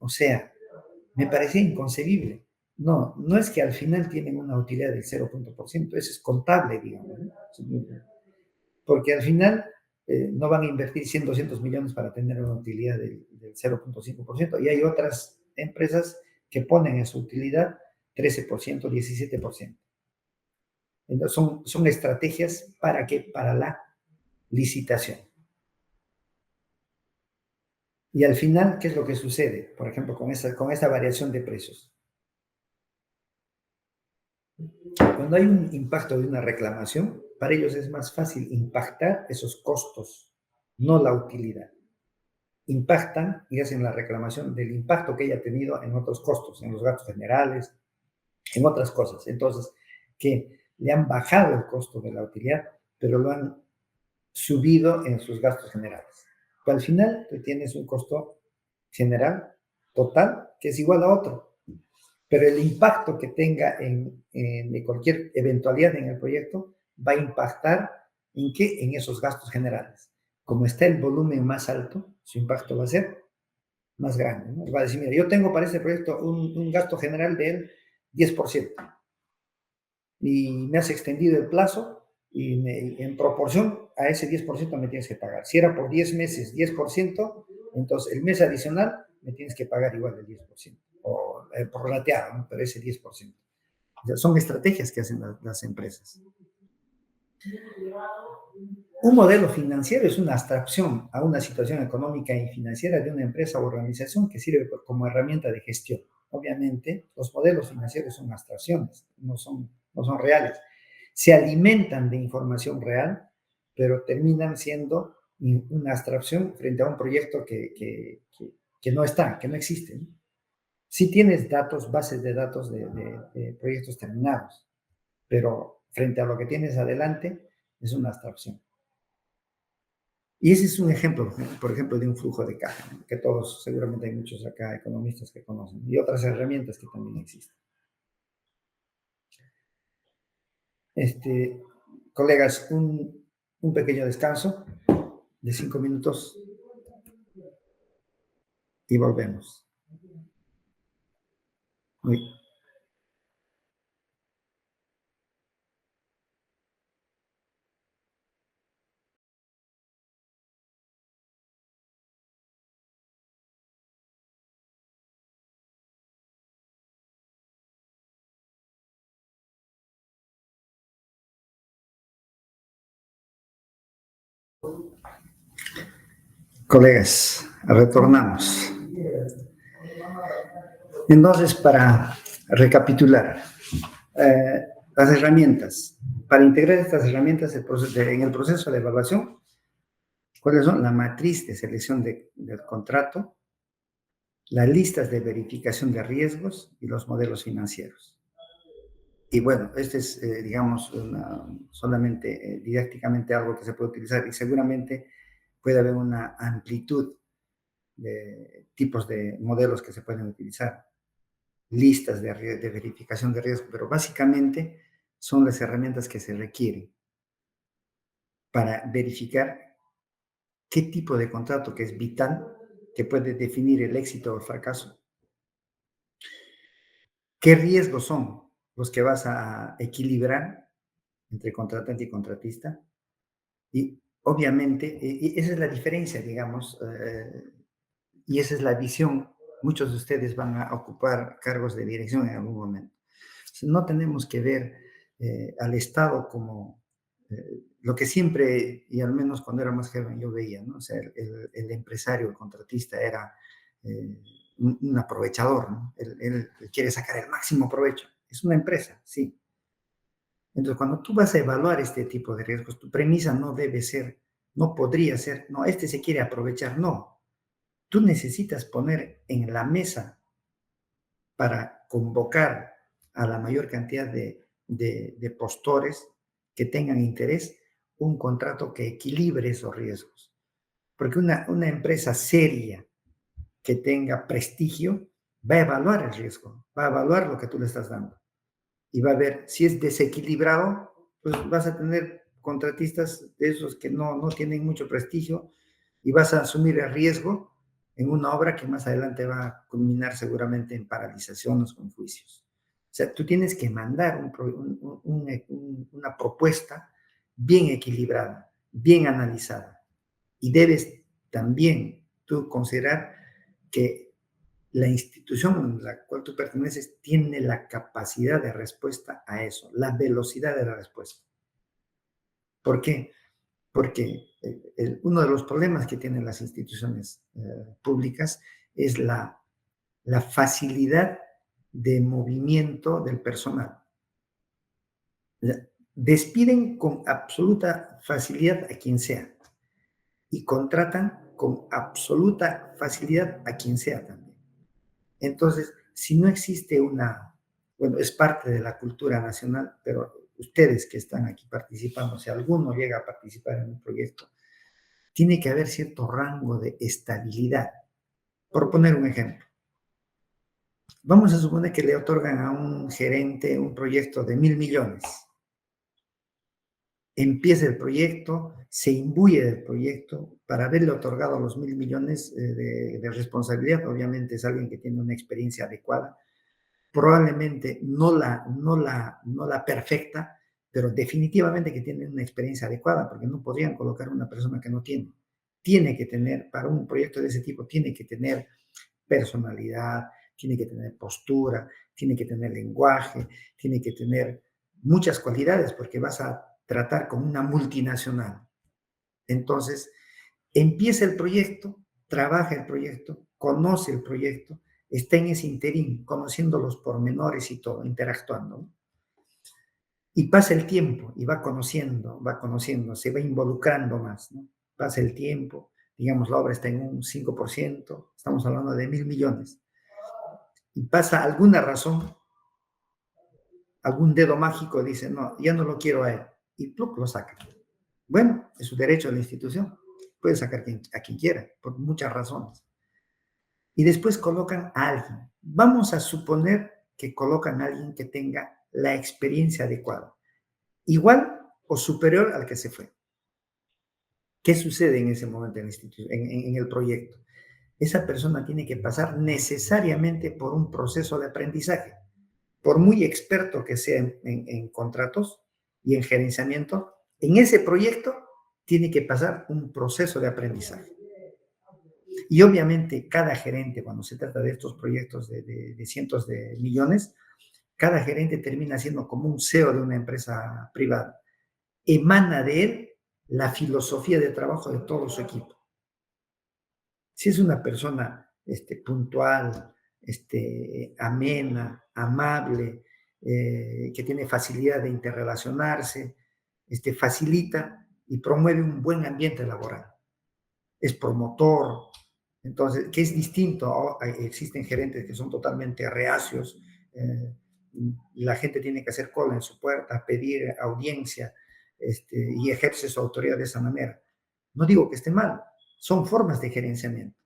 O sea, me parecía inconcebible. No, no es que al final tienen una utilidad del 0.5%, eso es contable, digamos, ¿no? Porque al final no van a invertir 100, 200 millones para tener una utilidad del 0.5%. Y hay otras empresas que ponen en su utilidad 13%, 17%. Entonces son estrategias para qué, para la licitación. Y al final, ¿qué es lo que sucede? Por ejemplo, con esa variación de precios. Cuando hay un impacto de una reclamación, para ellos es más fácil impactar esos costos, no la utilidad. Impactan y hacen la reclamación del impacto que haya tenido en otros costos, en los gastos generales, en otras cosas. Entonces, que le han bajado el costo de la utilidad, pero lo han subido en sus gastos generales. Pero al final, tú tienes un costo general total que es igual a otro. Pero el impacto que tenga de cualquier eventualidad en el proyecto va a impactar en qué? En esos gastos generales. Como está el volumen más alto, su impacto va a ser más grande, ¿no? Va a decir, mira, yo tengo para este proyecto un gasto general del 10% y me has extendido el plazo y en proporción a ese 10% me tienes que pagar. Si era por 10 meses 10%, entonces el mes adicional me tienes que pagar igual el 10%, o prorrateado, ¿no? Pero ese 10%. O sea, son estrategias que hacen las empresas. Un modelo financiero es una abstracción a una situación económica y financiera de una empresa o organización que sirve como herramienta de gestión. Obviamente, los modelos financieros son abstracciones, no son reales. Se alimentan de información real, pero terminan siendo una abstracción frente a un proyecto que no está, que no existe, ¿no? Sí tienes datos, bases de datos de proyectos terminados, pero frente a lo que tienes adelante es una abstracción. Y ese es un ejemplo, por ejemplo, de un flujo de caja, ¿no? Que todos, seguramente hay muchos acá economistas que conocen, y otras herramientas que también existen. Colegas, un pequeño descanso de 5 minutos y volvemos. Muy. Colegas, retornamos. Entonces, para recapitular, Las herramientas. Para integrar estas herramientas en el proceso de evaluación, ¿cuáles son? La matriz de selección del contrato, las listas de verificación de riesgos y los modelos financieros. Y bueno, este es, digamos, solamente didácticamente algo que se puede utilizar y seguramente puede haber una amplitud de tipos de modelos que se pueden utilizar, listas de verificación de riesgo, pero básicamente son las herramientas que se requieren para verificar qué tipo de contrato que es vital, que puede definir el éxito o el fracaso, qué riesgos son los que vas a equilibrar entre contratante y contratista, y obviamente, y esa es la diferencia, digamos, y esa es la visión. Muchos de ustedes van a ocupar cargos de dirección en algún momento. No tenemos que ver al Estado como lo que siempre, y al menos cuando era más joven, yo veía, ¿no? O sea, el empresario, el contratista era eh, un aprovechador, ¿no? Él quiere sacar el máximo provecho. Es una empresa, sí. Entonces, cuando tú vas a evaluar este tipo de riesgos, tu premisa no debe ser, no podría ser, no, este se quiere aprovechar, no. Tú necesitas poner en la mesa para convocar a la mayor cantidad de postores que tengan interés un contrato que equilibre esos riesgos. Porque una empresa seria que tenga prestigio va a evaluar el riesgo, va a evaluar lo que tú le estás dando y va a ver si es desequilibrado, pues vas a tener contratistas de esos que no tienen mucho prestigio y vas a asumir el riesgo en una obra que más adelante va a culminar seguramente en paralizaciones o en juicios. O sea, tú tienes que mandar una propuesta bien equilibrada, bien analizada. Y debes también tú considerar que la institución en la cual tú perteneces tiene la capacidad de respuesta a eso, la velocidad de la respuesta. ¿Por qué? Porque uno de los problemas que tienen las instituciones públicas es la facilidad de movimiento del personal. Despiden con absoluta facilidad a quien sea y contratan con absoluta facilidad a quien sea también. Entonces, si no existe bueno, es parte de la cultura nacional, pero ustedes que están aquí participando, si alguno llega a participar en un proyecto, tiene que haber cierto rango de estabilidad. Por poner un ejemplo, vamos a suponer que le otorgan a un gerente un proyecto de 1.000 millones. Empieza el proyecto, se imbuye del proyecto, para haberle otorgado los 1.000 millones de responsabilidad, obviamente es alguien que tiene una experiencia adecuada, probablemente no la perfecta, pero definitivamente que tiene una experiencia adecuada, porque no podrían colocar una persona que no tiene. Tiene que tener, para un proyecto de ese tipo, tiene que tener personalidad, tiene que tener postura, tiene que tener lenguaje, tiene que tener muchas cualidades, porque vas a tratar con una multinacional. Entonces, empieza el proyecto, trabaja el proyecto, conoce el proyecto, está en ese interín, conociendo los pormenores y todo, interactuando, ¿no? Y pasa el tiempo y va conociendo, se va involucrando más, ¿no? Pasa el tiempo, digamos, la obra está en un 5%, estamos hablando de 1.000 millones, y pasa alguna razón, algún dedo mágico dice, no, ya no lo quiero a él, y ¡pluc! Lo saca. Bueno, es su derecho de la institución, puede sacar a quien quiera, por muchas razones. Y después colocan a alguien. Vamos a suponer que colocan a alguien que tenga la experiencia adecuada, igual o superior al que se fue. ¿Qué sucede en ese momento en el proyecto? Esa persona tiene que pasar necesariamente por un proceso de aprendizaje. Por muy experto que sea en contratos y en gerenciamiento, en ese proyecto tiene que pasar un proceso de aprendizaje. Y obviamente cada gerente, cuando se trata de estos proyectos de cientos de millones, cada gerente termina siendo como un CEO de una empresa privada. Emana de él la filosofía de trabajo de todo su equipo. Si es una persona puntual, amena, amable, que tiene facilidad de interrelacionarse, facilita y promueve un buen ambiente laboral. Es promotor, entonces, que es distinto. Existen gerentes que son totalmente reacios, la gente tiene que hacer cola en su puerta, pedir audiencia, y ejerce su autoridad de esa manera. No digo que esté mal, son formas de gerenciamiento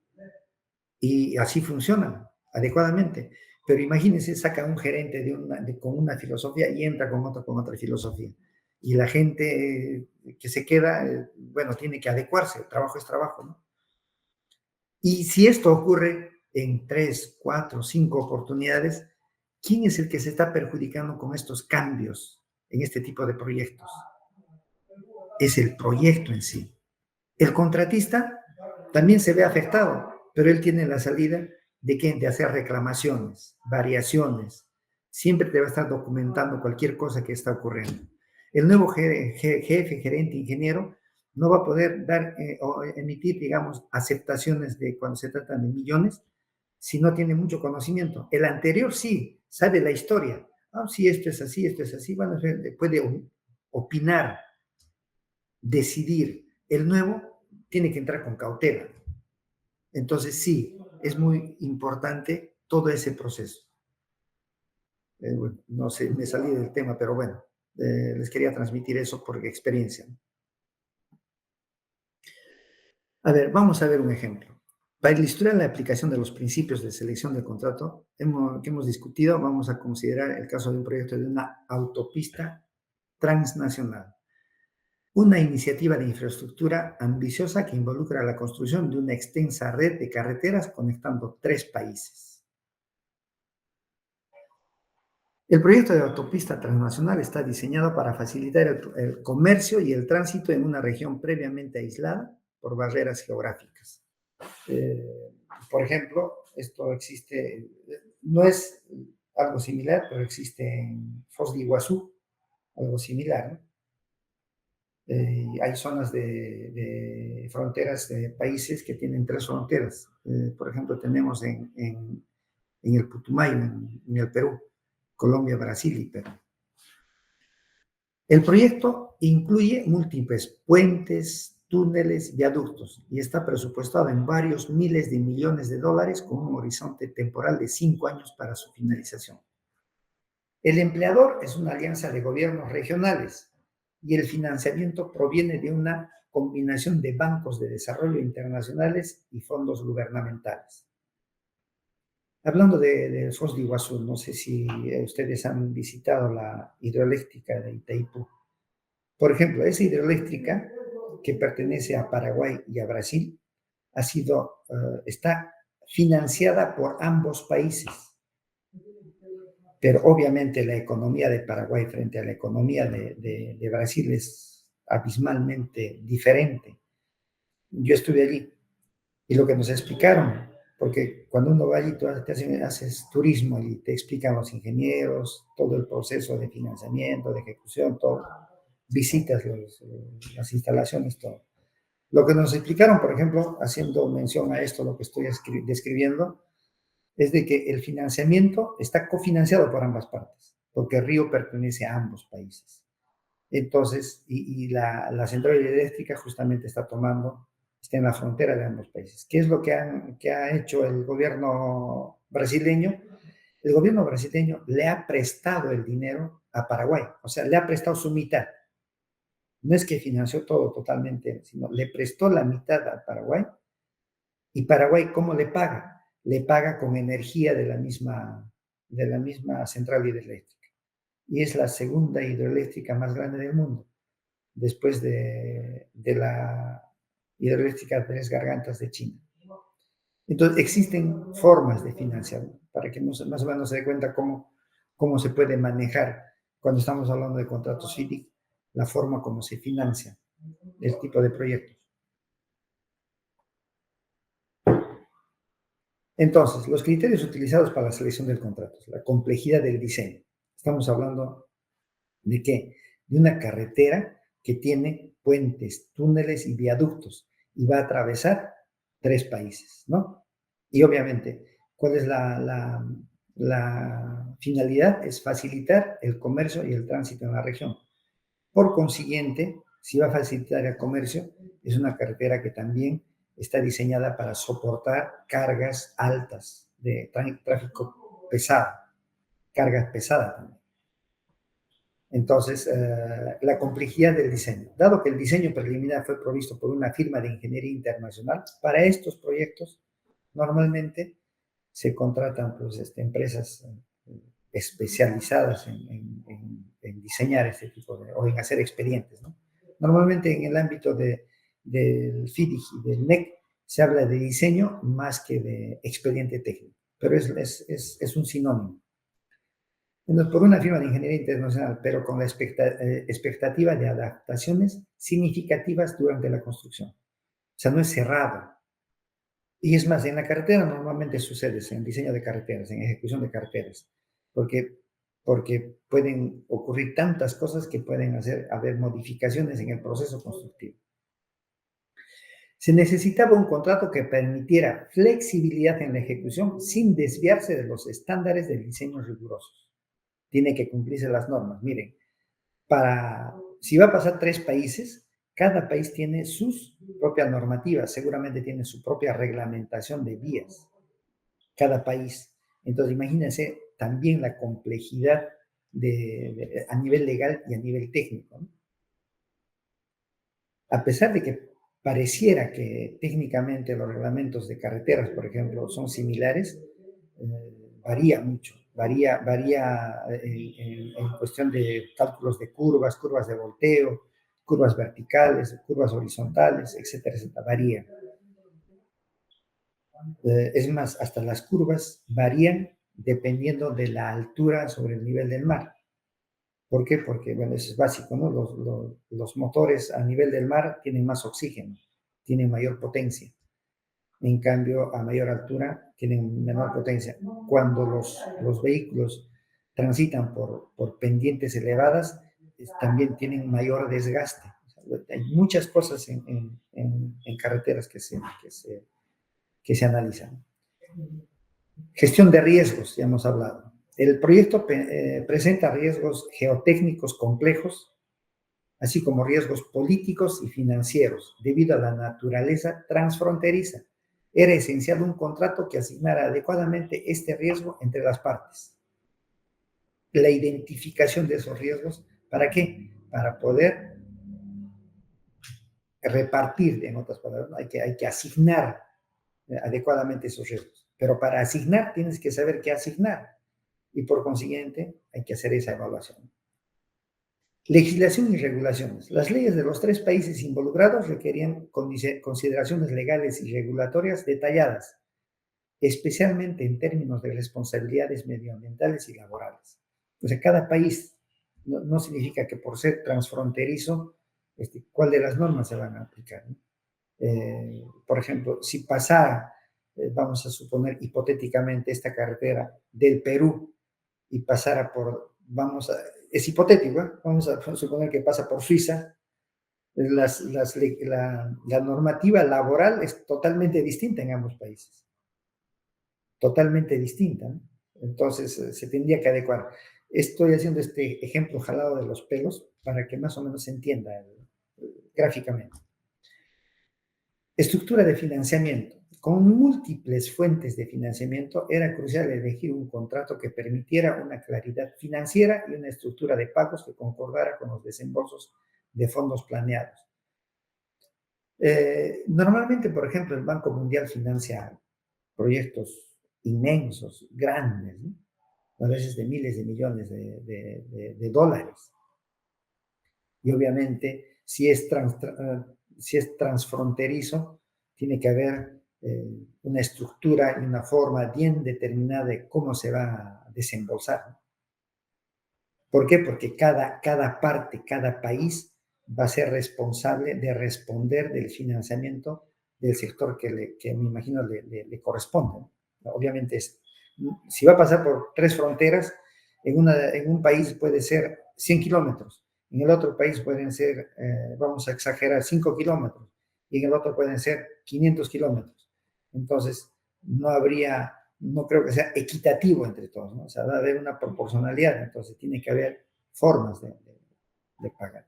y así funcionan adecuadamente. Pero imagínense, saca un gerente con una filosofía y entra con otra filosofía. Y la gente que se queda, bueno, tiene que adecuarse, el trabajo es trabajo, ¿no? Y si esto ocurre en 3, 4, 5 oportunidades, ¿quién es el que se está perjudicando con estos cambios en este tipo de proyectos? Es el proyecto en sí. El contratista también se ve afectado, pero él tiene la salida de, ¿qué? De hacer reclamaciones, variaciones. Siempre te va a estar documentando cualquier cosa que está ocurriendo. El nuevo jefe, gerente, ingeniero, no va a poder o emitir, digamos, aceptaciones de cuando se tratan de millones si no tiene mucho conocimiento. El anterior sí, sabe la historia. Ah, sí, esto es así. Bueno, puede opinar, decidir. El nuevo tiene que entrar con cautela. Entonces, sí, es muy importante todo ese proceso. Bueno, no sé, me salí del tema, pero bueno, les quería transmitir eso por experiencia. A ver, vamos a ver un ejemplo. Para ilustrar la aplicación de los principios de selección del contrato que hemos discutido, vamos a considerar el caso de un proyecto de una autopista transnacional. Una iniciativa de infraestructura ambiciosa que involucra la construcción de una extensa red de carreteras conectando 3 países. El proyecto de autopista transnacional está diseñado para facilitar el comercio y el tránsito en una región previamente aislada por barreras geográficas. Por ejemplo, esto existe, no es algo similar, pero existe en Foz de Iguazú, algo similar, ¿no? Hay zonas de fronteras de países que tienen 3 fronteras. Por ejemplo, tenemos en el Putumayo, en el Perú, Colombia, Brasil y Perú. El proyecto incluye múltiples puentes, túneles, viaductos y está presupuestado en varios miles de millones de dólares con un horizonte temporal de 5 años para su finalización. El empleador es una alianza de gobiernos regionales y el financiamiento proviene de una combinación de bancos de desarrollo internacionales y fondos gubernamentales. Hablando de Foz de Iguazú, no sé si ustedes han visitado la hidroeléctrica de Itaipú. Por ejemplo, esa hidroeléctrica que pertenece a Paraguay y a Brasil está financiada por ambos países. Pero obviamente la economía de Paraguay frente a la economía de Brasil es abismalmente diferente. Yo estuve allí y lo que nos explicaron, porque cuando uno va allí, tú haces turismo y te explican los ingenieros, todo el proceso de financiamiento, de ejecución, todo, visitas las instalaciones, todo. Lo que nos explicaron, por ejemplo, haciendo mención a esto, lo que estoy describiendo, es de que el financiamiento está cofinanciado por ambas partes, porque el río pertenece a ambos países. Entonces, y la central eléctrica justamente está en la frontera de ambos países. ¿Qué es lo que ha hecho el gobierno brasileño? El gobierno brasileño le ha prestado el dinero a Paraguay, o sea, le ha prestado su mitad. No es que financió todo totalmente, sino le prestó la mitad a Paraguay. ¿Y Paraguay cómo le paga? Le paga con energía de la misma central hidroeléctrica. Y es la segunda hidroeléctrica más grande del mundo, después de la hidroeléctrica Tres Gargantas de China. Entonces, existen formas de financiar, para que más o menos se dé cuenta cómo se puede manejar cuando estamos hablando de contratos FIDIC, la forma como se financia el tipo de proyectos. Entonces, los criterios utilizados para la selección del contrato, la complejidad del diseño. Estamos hablando de qué? De una carretera que tiene puentes, túneles y viaductos y va a atravesar 3 países, ¿no? Y obviamente, ¿cuál es La finalidad es facilitar el comercio y el tránsito en la región. Por consiguiente, si va a facilitar el comercio, es una carretera que también está diseñada para soportar cargas altas de tráfico pesado, cargas pesadas también. Entonces, la complejidad del diseño. Dado que el diseño preliminar fue provisto por una firma de ingeniería internacional, para estos proyectos normalmente se contratan pues, empresas especializadas en diseñar este tipo de, o en hacer expedientes, ¿no? Normalmente en el ámbito del FIDIG y del NEC se habla de diseño más que de expediente técnico, pero es un sinónimo. Entonces, por una firma de ingeniería internacional, pero con la expectativa de adaptaciones significativas durante la construcción. O sea, no es cerrado. Y es más, en la carretera normalmente sucede, en diseño de carreteras, en ejecución de carreteras, porque, porque pueden ocurrir tantas cosas que pueden haber modificaciones en el proceso constructivo. Se necesitaba un contrato que permitiera flexibilidad en la ejecución sin desviarse de los estándares del diseño rigurosos. Tiene que cumplirse las normas. Miren, si va a pasar 3 países, cada país tiene sus propias normativas, seguramente tiene su propia reglamentación de vías, cada país. Entonces, imagínense también la complejidad a nivel legal y a nivel técnico, ¿no? A pesar de que pareciera que técnicamente los reglamentos de carreteras, por ejemplo, son similares, varía mucho, varía en cuestión de cálculos de curvas de volteo, curvas verticales, curvas horizontales, etcétera, etcétera, varía. Es más, hasta las curvas varían dependiendo de la altura sobre el nivel del mar. ¿Por qué? Porque, bueno, eso es básico, ¿no? Los motores a nivel del mar tienen más oxígeno, tienen mayor potencia. En cambio, a mayor altura tienen menor potencia. Cuando los vehículos transitan por pendientes elevadas, también tienen mayor desgaste. O sea, hay muchas cosas en carreteras que se analizan. Gestión de riesgos, ya hemos hablado. El proyecto presenta riesgos geotécnicos complejos, así como riesgos políticos y financieros, debido a la naturaleza transfronteriza. Era esencial un contrato que asignara adecuadamente este riesgo entre las partes. La identificación de esos riesgos, ¿para qué? Para poder repartir, en otras palabras, ¿no? hay que asignar adecuadamente esos riesgos. Pero para asignar tienes que saber qué asignar y por consiguiente hay que hacer esa evaluación. Legislación y regulaciones. Las leyes de los 3 países involucrados requerían consideraciones legales y regulatorias detalladas, especialmente en términos de responsabilidades medioambientales y laborales. O sea, cada país no significa que por ser transfronterizo, cuál de las normas se van a aplicar, ¿no? Por ejemplo, si pasara, vamos a suponer hipotéticamente, esta carretera del Perú y pasara es hipotético, ¿eh? Vamos a suponer que pasa por Suiza, la normativa laboral es totalmente distinta en ambos países, totalmente distinta, ¿no? Entonces se tendría que adecuar. Estoy haciendo este ejemplo jalado de los pelos para que más o menos se entienda gráficamente. Estructura de financiamiento. Con múltiples fuentes de financiamiento, era crucial elegir un contrato que permitiera una claridad financiera y una estructura de pagos que concordara con los desembolsos de fondos planeados. Normalmente, por ejemplo, el Banco Mundial financia proyectos inmensos, grandes, ¿no? A veces de miles de millones de dólares. Y obviamente, si es transfronterizo, tiene que haber una estructura y una forma bien determinada de cómo se va a desembolsar. ¿Por qué? Porque cada parte, cada país va a ser responsable de responder del financiamiento del sector que me imagino le corresponde. Obviamente, si va a pasar por 3 fronteras, en un país puede ser 100 kilómetros, en el otro país pueden ser, vamos a exagerar, 5 kilómetros, y en el otro pueden ser 500 kilómetros. Entonces, no habría no creo que sea equitativo entre todos, ¿no? O sea, va a haber una proporcionalidad, entonces tiene que haber formas de pagar.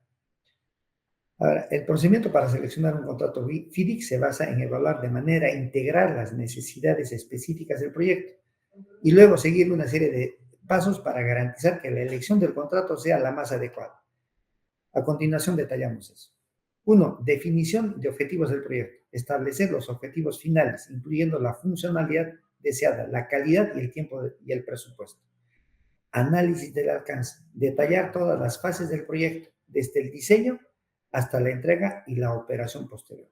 Ahora, el procedimiento para seleccionar un contrato FIDIC se basa en evaluar de manera integral las necesidades específicas del proyecto y luego seguir una serie de pasos para garantizar que la elección del contrato sea la más adecuada. A continuación detallamos eso. 1. Definición de objetivos del proyecto. Establecer los objetivos finales, incluyendo la funcionalidad deseada, la calidad y el tiempo y el presupuesto. Análisis del alcance. Detallar todas las fases del proyecto, desde el diseño hasta la entrega y la operación posterior.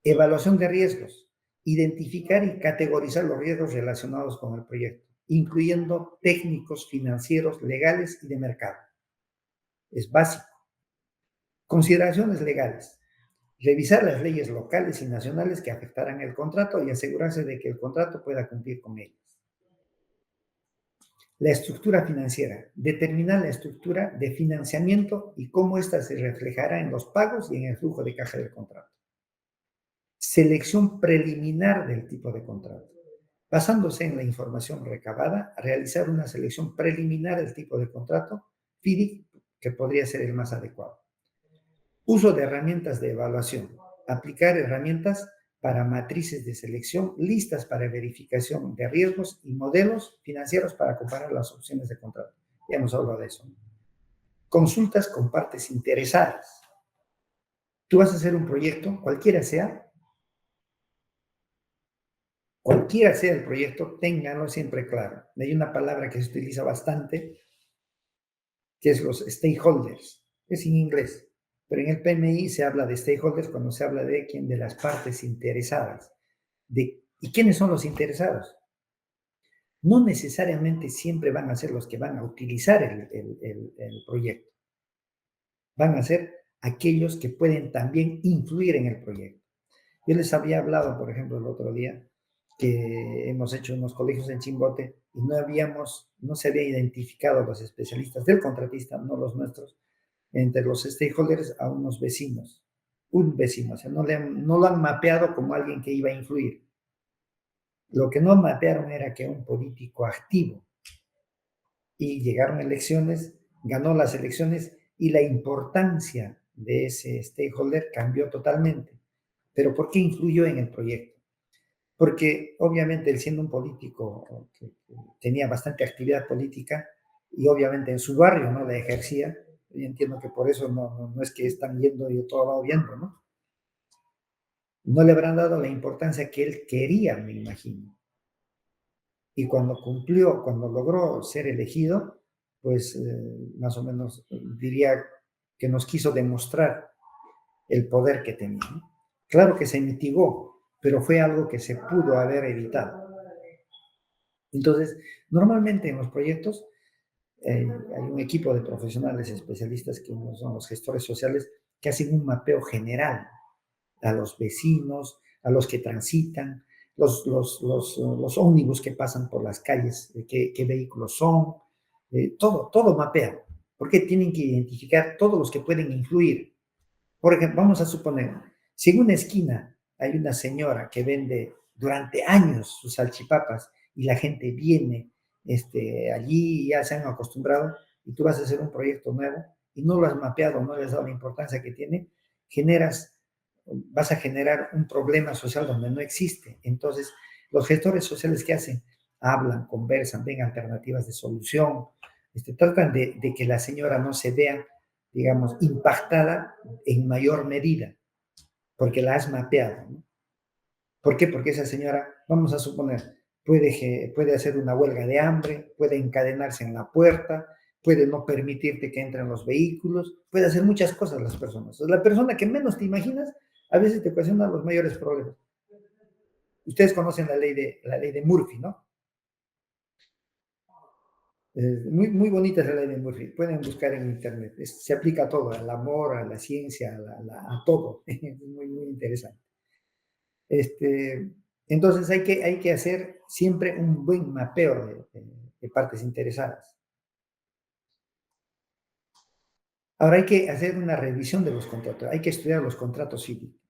Evaluación de riesgos. Identificar y categorizar los riesgos relacionados con el proyecto, incluyendo técnicos, financieros, legales y de mercado. Es básico. Consideraciones legales. Revisar las leyes locales y nacionales que afectarán el contrato y asegurarse de que el contrato pueda cumplir con ellas. La estructura financiera. Determinar la estructura de financiamiento y cómo ésta se reflejará en los pagos y en el flujo de caja del contrato. Selección preliminar del tipo de contrato. Basándose en la información recabada, realizar una selección preliminar del tipo de contrato FIDIC que podría ser el más adecuado. Uso de herramientas de evaluación. Aplicar herramientas para matrices de selección, listas para verificación de riesgos y modelos financieros para comparar las opciones de contrato. Ya hemos hablado de eso. Consultas con partes interesadas. Tú vas a hacer un proyecto, cualquiera sea el proyecto, ténganlo siempre claro. Hay una palabra que se utiliza bastante, que es los stakeholders. Es en inglés. Pero en el PMI se habla de stakeholders cuando se habla de quién, de las partes interesadas. ¿Y quiénes son los interesados? No necesariamente siempre van a ser los que van a utilizar el proyecto. Van a ser aquellos que pueden también influir en el proyecto. Yo les había hablado, por ejemplo, el otro día, que hemos hecho unos colegios en Chimbote y no se había identificado los especialistas del contratista, no los nuestros, entre los stakeholders a unos vecinos. Un vecino, o sea, no lo han mapeado como alguien que iba a influir. Lo que no mapearon era que un político activo y llegaron elecciones, ganó las elecciones y la importancia de ese stakeholder cambió totalmente. ¿Pero por qué influyó en el proyecto? Porque obviamente él siendo un político que tenía bastante actividad política y obviamente en su barrio no la ejercía, yo entiendo que por eso no es que están yendo y todo va viendo, ¿no? No le habrán dado la importancia que él quería, me imagino. Y cuando cumplió, cuando logró ser elegido, pues más o menos diría que nos quiso demostrar el poder que tenía, ¿no? Claro que se mitigó, pero fue algo que se pudo haber evitado. Entonces, normalmente en los proyectos hay un equipo de profesionales especialistas que son los gestores sociales que hacen un mapeo general a los vecinos, a los que transitan, los ómnibus que pasan por las calles, qué vehículos son, todo mapean, porque tienen que identificar todos los que pueden influir. Por ejemplo, vamos a suponer, si en una esquina hay una señora que vende durante años sus salchipapas y la gente viene allí y ya se han acostumbrado y tú vas a hacer un proyecto nuevo y no lo has mapeado, no le has dado la importancia que tiene, vas a generar un problema social donde no existe. Entonces, los gestores sociales, ¿qué hacen? Hablan, conversan, ven alternativas de solución, tratan de que la señora no se vea, digamos, impactada en mayor medida, porque la has mapeado, ¿no? ¿Por qué? Porque esa señora, vamos a suponer, puede hacer una huelga de hambre, puede encadenarse en la puerta, puede no permitirte que entren los vehículos, puede hacer muchas cosas las personas. La persona que menos te imaginas a veces te ocasiona los mayores problemas. Ustedes conocen la ley de Murphy, ¿no? Muy bonita es la ley de Murphy. Pueden buscar en internet. Se aplica a todo, al amor, a la ciencia, a todo. Es muy interesante. Entonces hay que hacer siempre un buen mapeo de partes interesadas. Ahora hay que hacer una revisión de los contratos. Hay que estudiar los contratos cívicos.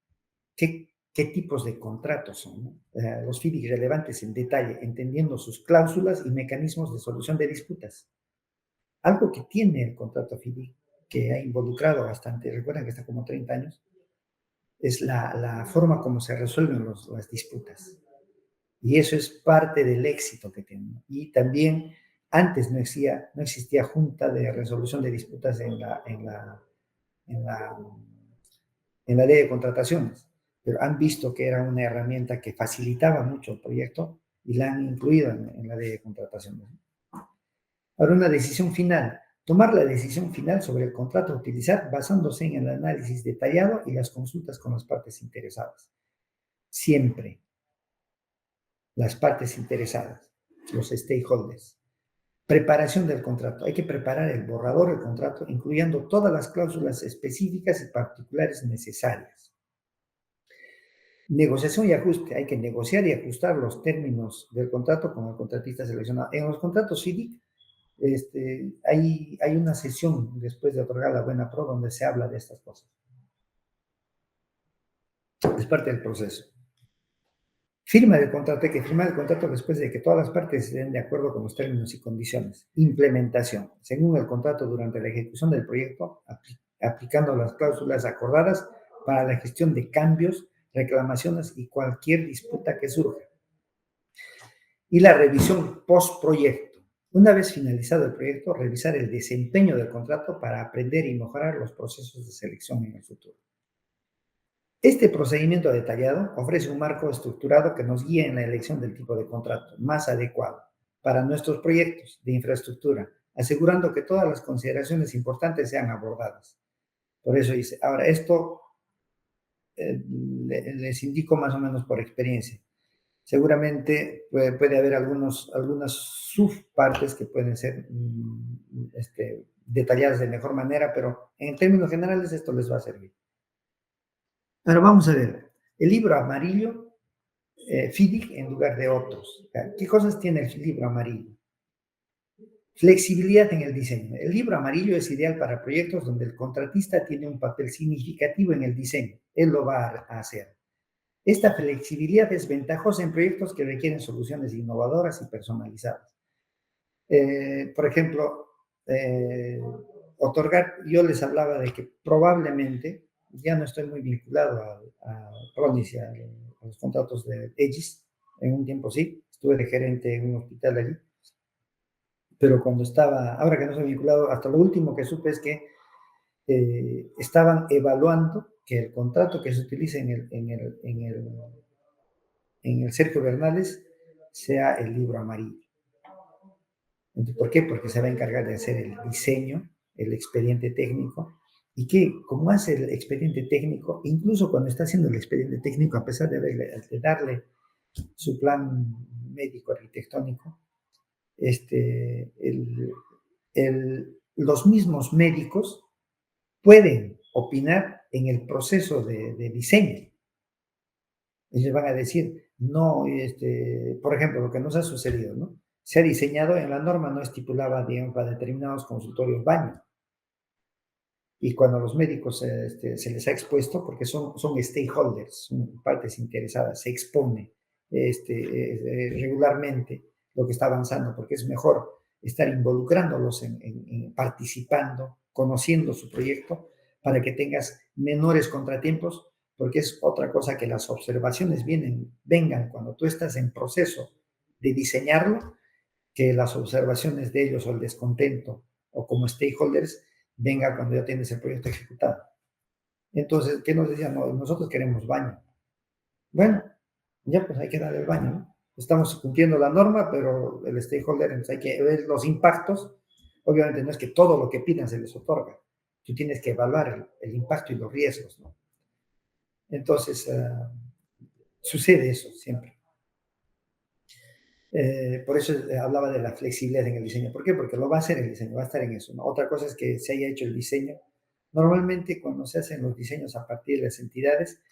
¿Qué qué tipos de contratos son, ¿no? Los FIDIC relevantes en detalle, entendiendo sus cláusulas y mecanismos de solución de disputas. Algo que tiene el contrato FIDIC, que ha involucrado bastante, recuerden que está como 30 años, es la forma como se resuelven las disputas. Y eso es parte del éxito que tienen. Y también antes no existía junta de resolución de disputas en la, en la ley de contrataciones, pero han visto que era una herramienta que facilitaba mucho el proyecto y la han incluido en la ley de contrataciones. Ahora, una decisión final. Tomar la decisión final sobre el contrato a utilizar basándose en el análisis detallado y las consultas con las partes interesadas. Siempre las partes interesadas, los stakeholders. Preparación del contrato. Hay que preparar el borrador del contrato, incluyendo todas las cláusulas específicas y particulares necesarias. Negociación y ajuste. Hay que negociar y ajustar los términos del contrato con el contratista seleccionado. En los contratos CIDIC hay una sesión después de otorgar la buena pro donde se habla de estas cosas. Es parte del proceso. Firma del contrato. Hay que firmar el contrato después de que todas las partes estén de acuerdo con los términos y condiciones. Implementación. Según el contrato durante la ejecución del proyecto, aplicando las cláusulas acordadas para la gestión de cambios, reclamaciones y cualquier disputa que surja. Y la revisión post-proyecto. Una vez finalizado el proyecto, revisar el desempeño del contrato para aprender y mejorar los procesos de selección en el futuro. Este procedimiento detallado ofrece un marco estructurado que nos guía en la elección del tipo de contrato más adecuado para nuestros proyectos de infraestructura, asegurando que todas las consideraciones importantes sean abordadas. Por eso dice, ahora esto les indico más o menos por experiencia. Seguramente puede haber algunas subpartes que pueden ser detalladas de mejor manera, pero en términos generales esto les va a servir. Ahora vamos a ver, el libro amarillo, FIDIC en lugar de otros. ¿Qué cosas tiene el libro amarillo? Flexibilidad en el diseño. El libro amarillo es ideal para proyectos donde el contratista tiene un papel significativo en el diseño. Él lo va a hacer. Esta flexibilidad es ventajosa en proyectos que requieren soluciones innovadoras y personalizadas. Por ejemplo, yo les hablaba de que probablemente, ya no estoy muy vinculado a Pronis y a los contratos de Aegis, en un tiempo sí, estuve de gerente en un hospital allí, pero ahora que no estoy vinculado, hasta lo último que supe es que estaban evaluando que el contrato que se utilice en el Sergio Bernales sea el libro amarillo. ¿Por qué? Porque se va a encargar de hacer el diseño, el expediente técnico, y que como hace el expediente técnico, incluso cuando está haciendo el expediente técnico, a pesar de darle su plan médico arquitectónico, los mismos médicos pueden opinar en el proceso de diseño. Ellos van a decir, no, por ejemplo, lo que nos ha sucedido, ¿no? Se ha diseñado en la norma, no estipulaba, digamos, para determinados consultorios baño. Y cuando a los médicos se les ha expuesto, porque son stakeholders, son partes interesadas, se expone regularmente lo que está avanzando, porque es mejor estar involucrándolos participando, conociendo su proyecto, para que tengas menores contratiempos, porque es otra cosa que las observaciones vengan cuando tú estás en proceso de diseñarlo, que las observaciones de ellos o el descontento o como stakeholders venga cuando ya tienes el proyecto ejecutado. Entonces, ¿qué nos decían? No, nosotros queremos baño. Bueno, ya pues hay que darle el baño, ¿no? Estamos cumpliendo la norma, pero el stakeholder, entonces hay que ver los impactos. Obviamente no es que todo lo que pidan se les otorga. Tú tienes que evaluar el impacto y los riesgos, ¿no? Entonces, sucede eso siempre. Por eso hablaba de la flexibilidad en el diseño. ¿Por qué? Porque lo va a hacer el diseño, va a estar en eso, ¿no? Otra cosa es que se haya hecho el diseño. Normalmente cuando se hacen los diseños a partir de las entidades,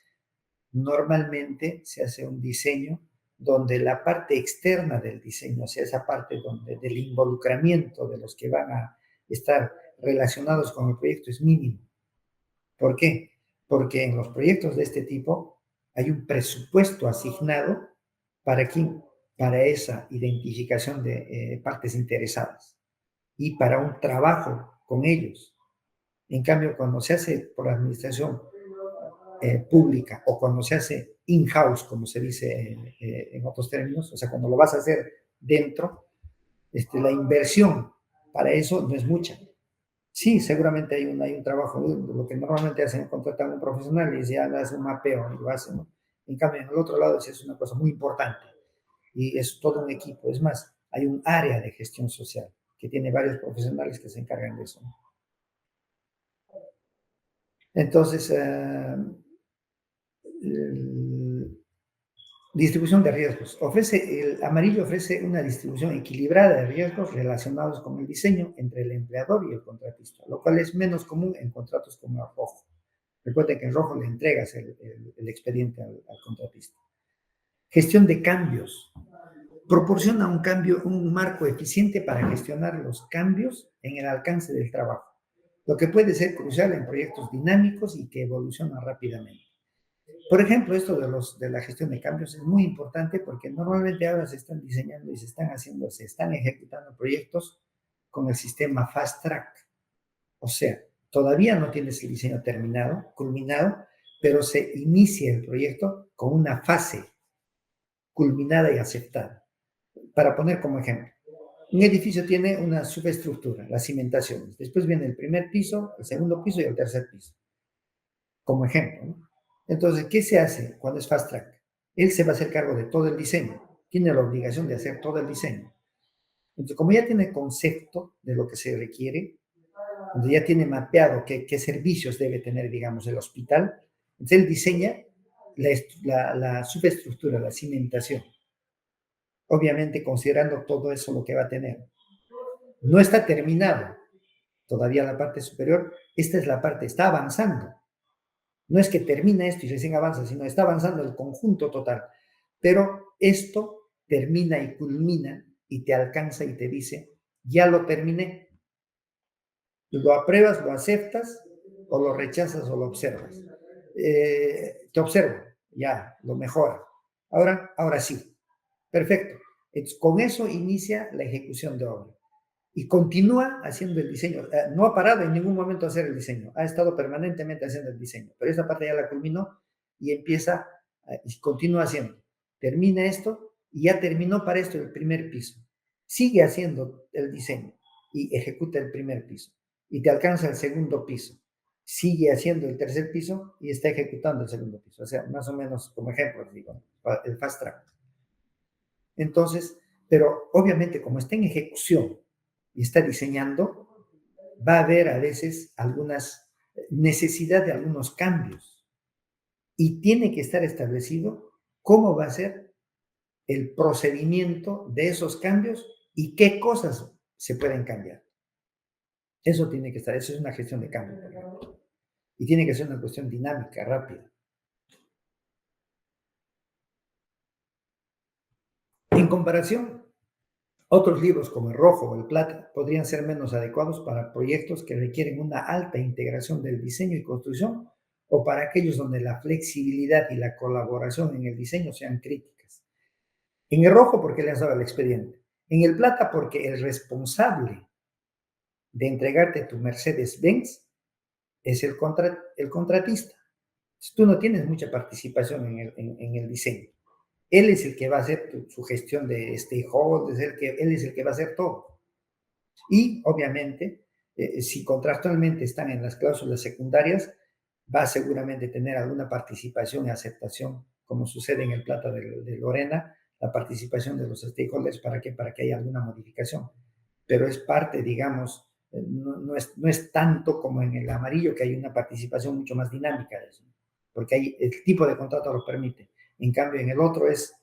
normalmente se hace un diseño donde la parte externa del diseño, o sea, esa parte del involucramiento de los que van a estar relacionados con el proyecto es mínimo. ¿Por qué? Porque en los proyectos de este tipo hay un presupuesto asignado para quién, para esa identificación de partes interesadas y para un trabajo con ellos. En cambio, cuando se hace por administración pública o cuando se hace in-house, como se dice en otros términos, o sea, cuando lo vas a hacer dentro, la inversión para eso no es mucha. Sí, seguramente hay un trabajo, lo que normalmente hacen, contratan a un profesional y ya hace un mapeo y lo hacen, ¿no? En cambio, en el otro lado es una cosa muy importante y es todo un equipo. Es más, hay un área de gestión social que tiene varios profesionales que se encargan de eso, ¿no? Entonces, distribución de riesgos. El amarillo ofrece una distribución equilibrada de riesgos relacionados con el diseño entre el empleador y el contratista, lo cual es menos común en contratos como el rojo. Recuerda que en rojo le entregas el expediente al contratista. Gestión de cambios. Proporciona un marco eficiente para gestionar los cambios en el alcance del trabajo, lo que puede ser crucial en proyectos dinámicos y que evolucionan rápidamente. Por ejemplo, esto de la gestión de cambios es muy importante porque normalmente ahora se están diseñando y se están ejecutando proyectos con el sistema Fast Track. O sea, todavía no tienes el diseño terminado, culminado, pero se inicia el proyecto con una fase culminada y aceptada. Para poner como ejemplo, un edificio tiene una subestructura, las cimentaciones. Después viene el primer piso, el segundo piso y el tercer piso, como ejemplo, ¿no? Entonces, ¿qué se hace cuando es fast track? Él se va a hacer cargo de todo el diseño, tiene la obligación de hacer todo el diseño. Entonces, como ya tiene concepto de lo que se requiere, donde ya tiene mapeado qué servicios debe tener, digamos, el hospital, entonces él diseña la subestructura, la cimentación, obviamente considerando todo eso lo que va a tener. No está terminado todavía la parte superior, esta es la parte, está avanzando. No es que termina esto y recién avanza, sino está avanzando el conjunto total. Pero esto termina y culmina y te alcanza y te dice, ya lo terminé. Lo apruebas, lo aceptas, o lo rechazas o lo observas. Te observo, ya, lo mejora. Ahora sí, perfecto. Entonces, con eso inicia la ejecución de obra y continúa haciendo el diseño. No ha parado en ningún momento a hacer el diseño, ha estado permanentemente haciendo el diseño, pero esta parte ya la culminó y empieza y continúa haciendo. Termina esto y ya terminó para esto el primer piso. Sigue haciendo el diseño y ejecuta el primer piso y te alcanza el segundo piso. Sigue haciendo el tercer piso y está ejecutando el segundo piso. O sea, más o menos como ejemplo, digo, el fast track. Entonces, pero obviamente como está en ejecución y está diseñando, va a haber a veces algunas necesidad de algunos cambios y tiene que estar establecido cómo va a ser el procedimiento de esos cambios y qué cosas se pueden cambiar. Eso tiene que estar, eso es una gestión de cambio, por ejemplo. Y tiene que ser una cuestión dinámica, rápida. En comparación, otros libros como el rojo o el plata podrían ser menos adecuados para proyectos que requieren una alta integración del diseño y construcción o para aquellos donde la flexibilidad y la colaboración en el diseño sean críticas. En el rojo porque le has dado el expediente. En el plata porque el responsable de entregarte tu Mercedes-Benz es el contratista. Tú no tienes mucha participación en el diseño. Él es el que va a hacer su gestión de stakeholders, él es el que va a hacer todo. Y obviamente, si contractualmente están en las cláusulas secundarias, va a seguramente tener alguna participación y aceptación, como sucede en el plata de Lorena, la participación de los stakeholders para que haya alguna modificación. Pero es parte, digamos, no es tanto como en el amarillo, que hay una participación mucho más dinámica de eso, porque el tipo de contrato lo permite. En cambio, en el otro es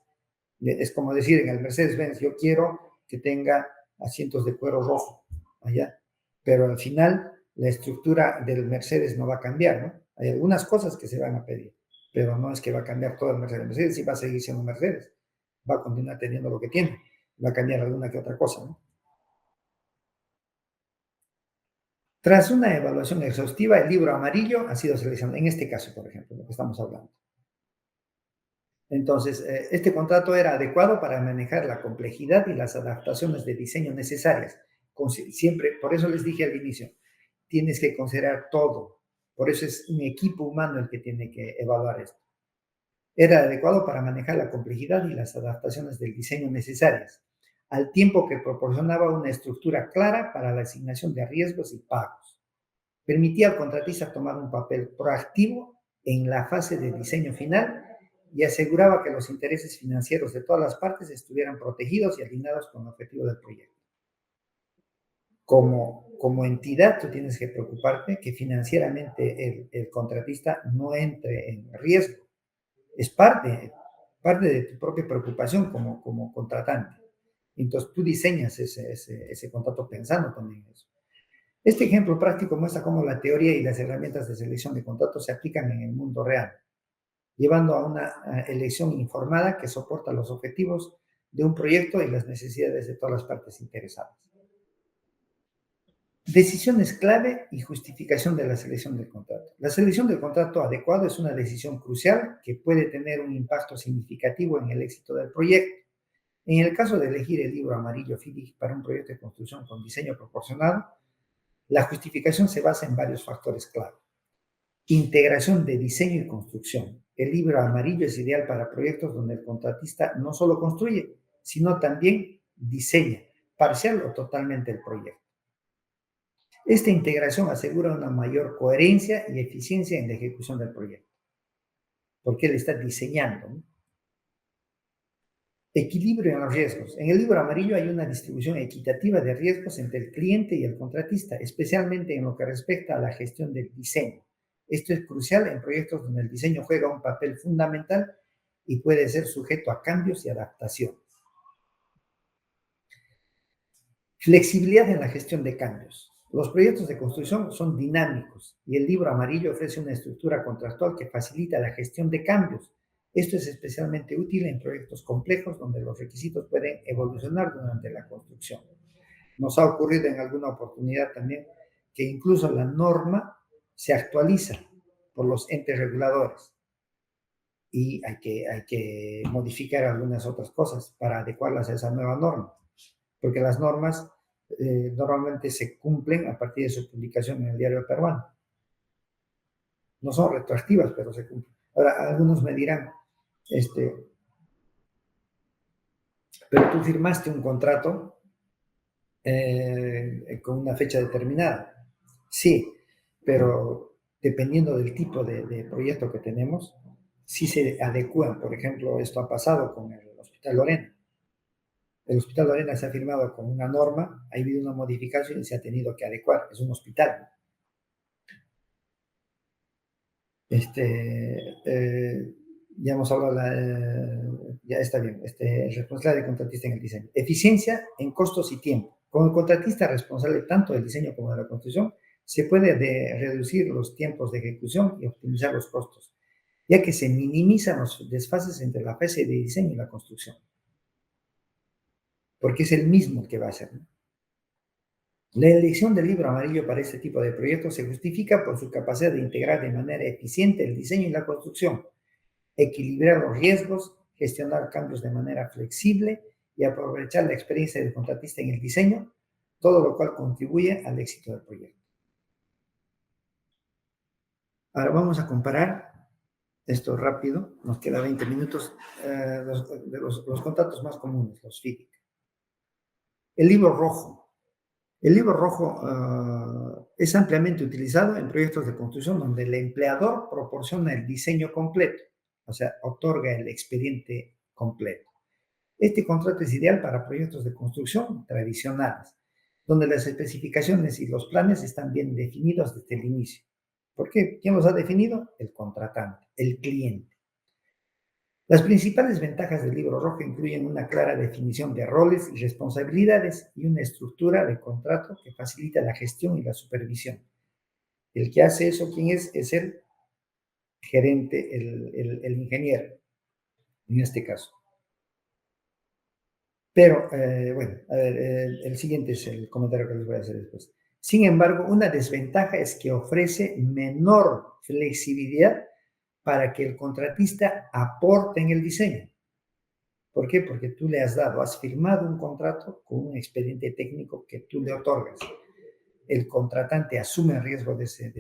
como decir, en el Mercedes-Benz, yo quiero que tenga asientos de cuero rojo allá, pero al final la estructura del Mercedes no va a cambiar, ¿no? Hay algunas cosas que se van a pedir, pero no es que va a cambiar todo el Mercedes. El Mercedes sí va a seguir siendo Mercedes, va a continuar teniendo lo que tiene, va a cambiar alguna que otra cosa, ¿no? Tras una evaluación exhaustiva, el libro amarillo ha sido seleccionado, en este caso, por ejemplo, lo que estamos hablando. Entonces, este contrato era adecuado para manejar la complejidad y las adaptaciones de diseño necesarias. Siempre, por eso les dije al inicio, tienes que considerar todo. Por eso es un equipo humano el que tiene que evaluar esto. Era adecuado para manejar la complejidad y las adaptaciones del diseño necesarias, al tiempo que proporcionaba una estructura clara para la asignación de riesgos y pagos. Permitía al contratista tomar un papel proactivo en la fase de diseño final y aseguraba que los intereses financieros de todas las partes estuvieran protegidos y alineados con el objetivo del proyecto. Como entidad, tú tienes que preocuparte que financieramente el contratista no entre en riesgo. Es parte de tu propia preocupación como contratante. Entonces, tú diseñas ese contrato pensando también en eso. Este ejemplo práctico muestra cómo la teoría y las herramientas de selección de contratos se aplican en el mundo real, llevando a una elección informada que soporta los objetivos de un proyecto y las necesidades de todas las partes interesadas. Decisiones clave y justificación de la selección del contrato. La selección del contrato adecuado es una decisión crucial que puede tener un impacto significativo en el éxito del proyecto. En el caso de elegir el libro amarillo FIDIC para un proyecto de construcción con diseño proporcionado, la justificación se basa en varios factores clave. Integración de diseño y construcción. El libro amarillo es ideal para proyectos donde el contratista no solo construye, sino también diseña, parcial o totalmente el proyecto. Esta integración asegura una mayor coherencia y eficiencia en la ejecución del proyecto, porque él está diseñando, ¿no? Equilibrio en los riesgos. En el libro amarillo hay una distribución equitativa de riesgos entre el cliente y el contratista, especialmente en lo que respecta a la gestión del diseño. Esto es crucial en proyectos donde el diseño juega un papel fundamental y puede ser sujeto a cambios y adaptaciones. Flexibilidad en la gestión de cambios. Los proyectos de construcción son dinámicos y el libro amarillo ofrece una estructura contractual que facilita la gestión de cambios. Esto es especialmente útil en proyectos complejos donde los requisitos pueden evolucionar durante la construcción. Nos ha ocurrido en alguna oportunidad también que incluso la norma se actualiza por los entes reguladores y hay que modificar algunas otras cosas para adecuarlas a esa nueva norma, porque las normas normalmente se cumplen a partir de su publicación en el diario peruano. No son retroactivas, pero se cumplen. Ahora, algunos me dirán, pero tú firmaste un contrato con una fecha determinada. Sí, pero dependiendo del tipo de proyecto que tenemos, sí se adecúan. Por ejemplo, esto ha pasado con el Hospital Lorena. El Hospital Lorena se ha firmado con una norma, ha habido una modificación y se ha tenido que adecuar. Es un hospital. Ya hemos hablado, ya está bien, el responsable de contratista en el diseño. Eficiencia en costos y tiempo. Con el contratista responsable tanto del diseño como de la construcción, se puede reducir los tiempos de ejecución y optimizar los costos, ya que se minimizan los desfases entre la fase de diseño y la construcción, porque es el mismo el que va a hacer, ¿no? La elección del libro amarillo para este tipo de proyectos se justifica por su capacidad de integrar de manera eficiente el diseño y la construcción, equilibrar los riesgos, gestionar cambios de manera flexible y aprovechar la experiencia del contratista en el diseño, todo lo cual contribuye al éxito del proyecto. Ahora vamos a comparar esto rápido, nos queda 20 minutos, los contratos más comunes, los FIDIC. El libro rojo. El libro rojo es ampliamente utilizado en proyectos de construcción donde el empleador proporciona el diseño completo, o sea, otorga el expediente completo. Este contrato es ideal para proyectos de construcción tradicionales, donde las especificaciones y los planes están bien definidos desde el inicio. ¿Por qué? ¿Quién los ha definido? El contratante, el cliente. Las principales ventajas del libro rojo incluyen una clara definición de roles y responsabilidades y una estructura de contrato que facilita la gestión y la supervisión. El que hace eso, ¿quién es? Es el gerente, el ingeniero, en este caso. Pero, bueno, a ver, el siguiente es el comentario que les voy a hacer después. Sin embargo, una desventaja es que ofrece menor flexibilidad para que el contratista aporte en el diseño. ¿Por qué? Porque tú le has firmado un contrato con un expediente técnico que tú le otorgas. El contratante asume el riesgo de ese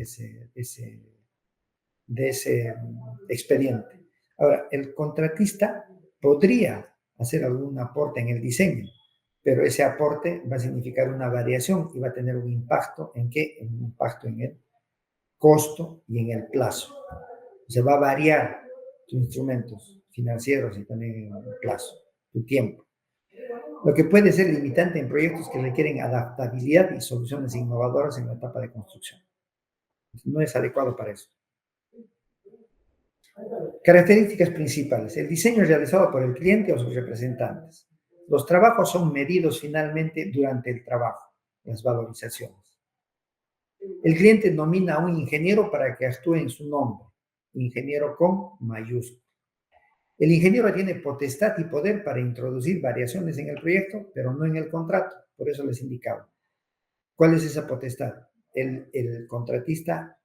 expediente. Ahora, el contratista podría hacer algún aporte en el diseño, pero ese aporte va a significar una variación y va a tener un impacto ¿en qué? Un impacto en el costo y en el plazo. Se va a variar tus instrumentos financieros y también en el plazo, tu tiempo. Lo que puede ser limitante en proyectos que requieren adaptabilidad y soluciones innovadoras en la etapa de construcción. No es adecuado para eso. Características principales. El diseño es realizado por el cliente o sus representantes. Los trabajos son medidos finalmente durante el trabajo, las valorizaciones. El cliente nomina a un ingeniero para que actúe en su nombre, ingeniero con mayúscula. El ingeniero tiene potestad y poder para introducir variaciones en el proyecto, pero no en el contrato. Por eso les indicaba. ¿Cuál es esa potestad? El contratista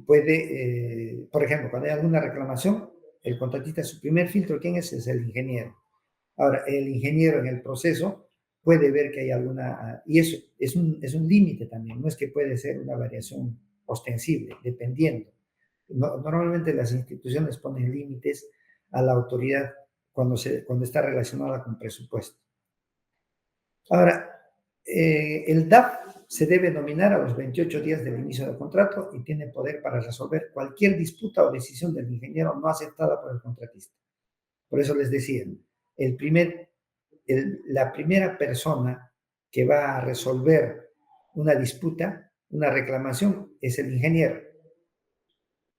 puede, por ejemplo, cuando hay alguna reclamación, el contratista, su primer filtro, ¿quién es? Es el ingeniero. Ahora, el ingeniero en el proceso puede ver que hay alguna, y eso es un límite también, no es que puede ser una variación ostensible, dependiendo. Normalmente las instituciones ponen límites a la autoridad cuando está relacionada con presupuesto. Ahora, el DAF se debe nominar a los 28 días del inicio del contrato y tiene poder para resolver cualquier disputa o decisión del ingeniero no aceptada por el contratista. Por eso les decía, la primera persona que va a resolver una disputa, una reclamación, es el ingeniero.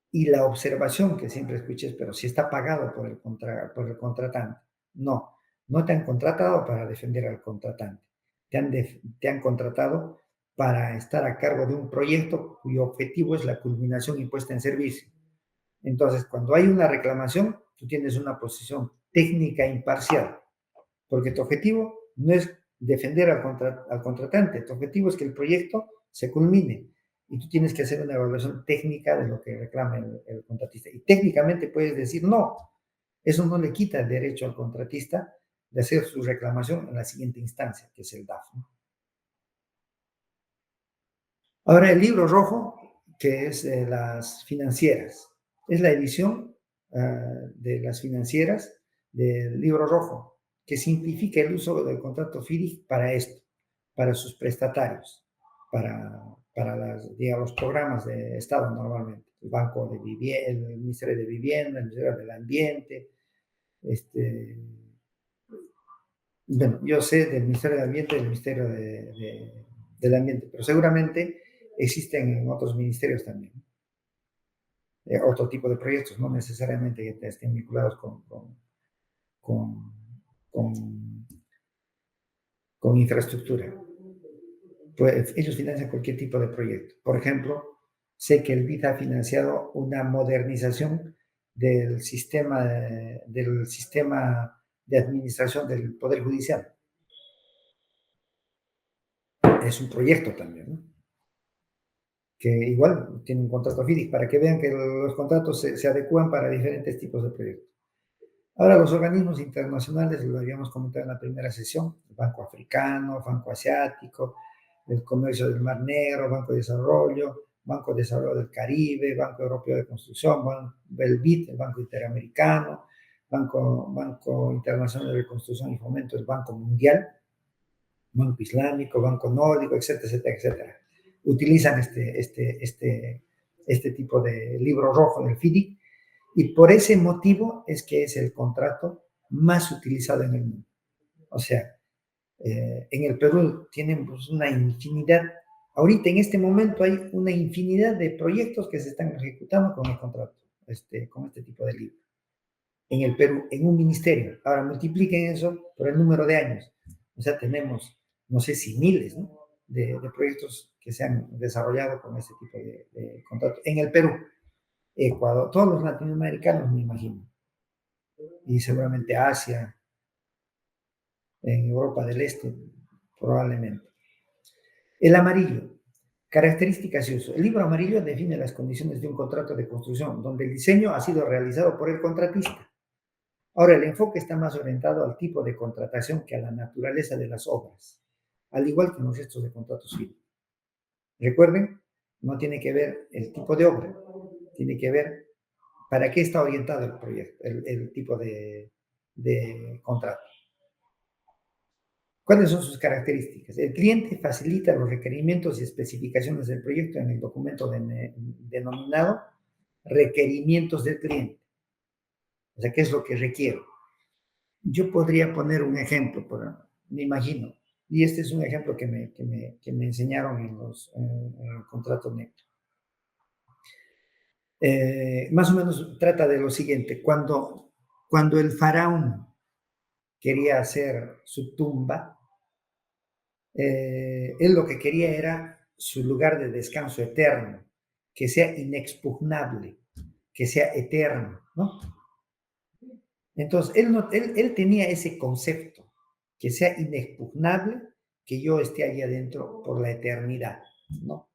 Y la observación que siempre escuché es, pero si está pagado por el contratante. No, no te han contratado para defender al contratante. Te han contratado para estar a cargo de un proyecto cuyo objetivo es la culminación y puesta en servicio. Entonces, cuando hay una reclamación, tú tienes una posición técnica imparcial, porque tu objetivo no es defender al contratante, tu objetivo es que el proyecto se culmine y tú tienes que hacer una evaluación técnica de lo que reclama el contratista. Y técnicamente puedes decir no, eso no le quita el derecho al contratista de hacer su reclamación en la siguiente instancia, que es el DAF, ¿no? Ahora, el libro rojo, que es de las financieras, es la edición de las financieras del libro rojo, que simplifica el uso del contrato FIDIC para esto, para sus prestatarios, digamos, programas de Estado normalmente, el Banco de Vivienda, el Ministerio de Vivienda, el Ministerio del Ambiente, bueno, yo sé del Ministerio del Ambiente y del Ministerio del Ambiente, pero seguramente existen en otros ministerios también, otro tipo de proyectos, no necesariamente que estén vinculados con, con, con infraestructura. Pues ellos financian cualquier tipo de proyecto. Por ejemplo, sé que el BID ha financiado una modernización del sistema de administración del Poder Judicial. Es un proyecto también, ¿no? Que igual tiene un contrato FIDIC, para que vean que los contratos se adecúan para diferentes tipos de proyectos. Ahora, los organismos internacionales, lo habíamos comentado en la primera sesión, el Banco Africano, Banco Asiático, el Comercio del Mar Negro, Banco de Desarrollo del Caribe, Banco Europeo de Construcción, el BID, el Banco Interamericano, Banco Internacional de Reconstrucción y Fomento, el Banco Mundial, Banco Islámico, Banco Nórdico, etcétera, etcétera, etcétera. Utilizan este tipo de libro rojo del FIDIC, y por ese motivo es que es el contrato más utilizado en el mundo. O sea, en el Perú tienen pues, una infinidad, ahorita en este momento hay una infinidad de proyectos que se están ejecutando con el contrato, con este tipo de libro. En el Perú, en un ministerio. Ahora multipliquen eso por el número de años. O sea, tenemos, no sé si miles, ¿no?, de proyectos que se han desarrollado con este tipo de contratos. En el Perú, Ecuador, todos los latinoamericanos, me imagino. Y seguramente Asia, en Europa del Este, probablemente. El amarillo, Características y uso. El libro amarillo define las condiciones de un contrato de construcción, donde el diseño ha sido realizado por el contratista. Ahora, el enfoque está más orientado al tipo de contratación que a la naturaleza de las obras, al igual que en los restos de contratos civiles. Recuerden, no tiene que ver el tipo de obra, tiene que ver para qué está orientado el proyecto, el tipo de contrato. ¿Cuáles son sus características? El cliente facilita los requerimientos y especificaciones del proyecto en el documento denominado requerimientos del cliente. O sea, ¿qué es lo que requiero? Yo podría poner un ejemplo, me imagino, y este es un ejemplo que me enseñaron en el contrato neto. Más o menos trata de lo siguiente: cuando el faraón quería hacer su tumba, él lo que quería era su lugar de descanso eterno, que sea inexpugnable, que sea eterno, ¿no? Entonces, él tenía ese concepto, que sea inexpugnable, que yo esté allí adentro por la eternidad, ¿no?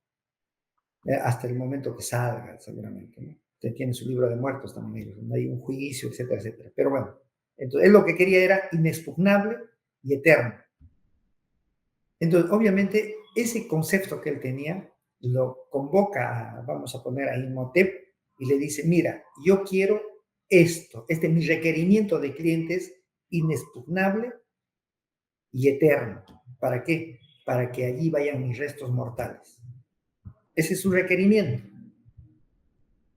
Hasta el momento que salga, seguramente, ¿no? Usted tiene su libro de muertos también, ellos, donde hay un juicio, etcétera, etcétera. Pero bueno, entonces él lo que quería era inexpugnable y eterno. Entonces, obviamente, ese concepto que él tenía lo convoca, vamos a poner a Imhotep, y le dice: mira, yo quiero esto, este es mi requerimiento de clientes, inexpugnable y eterno. ¿Para qué? Para que allí vayan mis restos mortales. Ese es su requerimiento.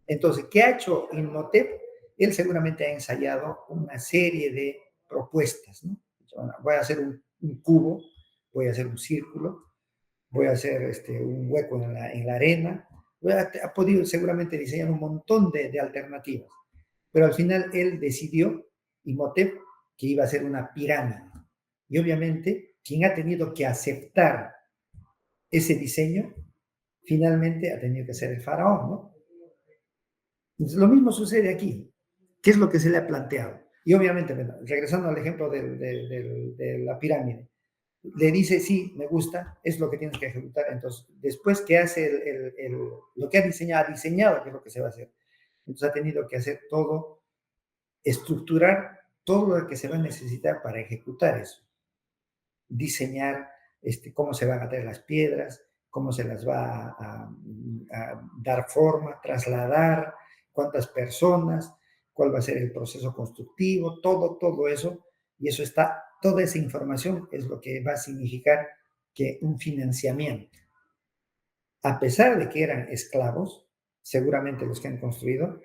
Entonces, ¿qué ha hecho Imhotep? Él seguramente ha ensayado una serie de propuestas, ¿no? Voy a hacer un cubo, voy a hacer un círculo, voy a hacer un hueco en la arena. Ha podido seguramente diseñar un montón de alternativas, pero al final él decidió, Imhotep, que iba a ser una pirámide. Y obviamente, quien ha tenido que aceptar ese diseño, finalmente ha tenido que ser el faraón, ¿no? Entonces, lo mismo sucede aquí. ¿Qué es lo que se le ha planteado? Y obviamente, regresando al ejemplo de la pirámide, le dice: sí, me gusta, es lo que tienes que ejecutar. Entonces, después que hace lo que ha diseñado, que es lo que se va a hacer. Entonces, ha tenido que hacer todo, estructurar todo lo que se va a necesitar para ejecutar eso. Diseñar cómo se van a traer las piedras, cómo se las va a dar forma, trasladar, cuántas personas, cuál va a ser el proceso constructivo, todo eso. Y eso está, toda esa información es lo que va a significar que un financiamiento, a pesar de que eran esclavos, seguramente los que han construido,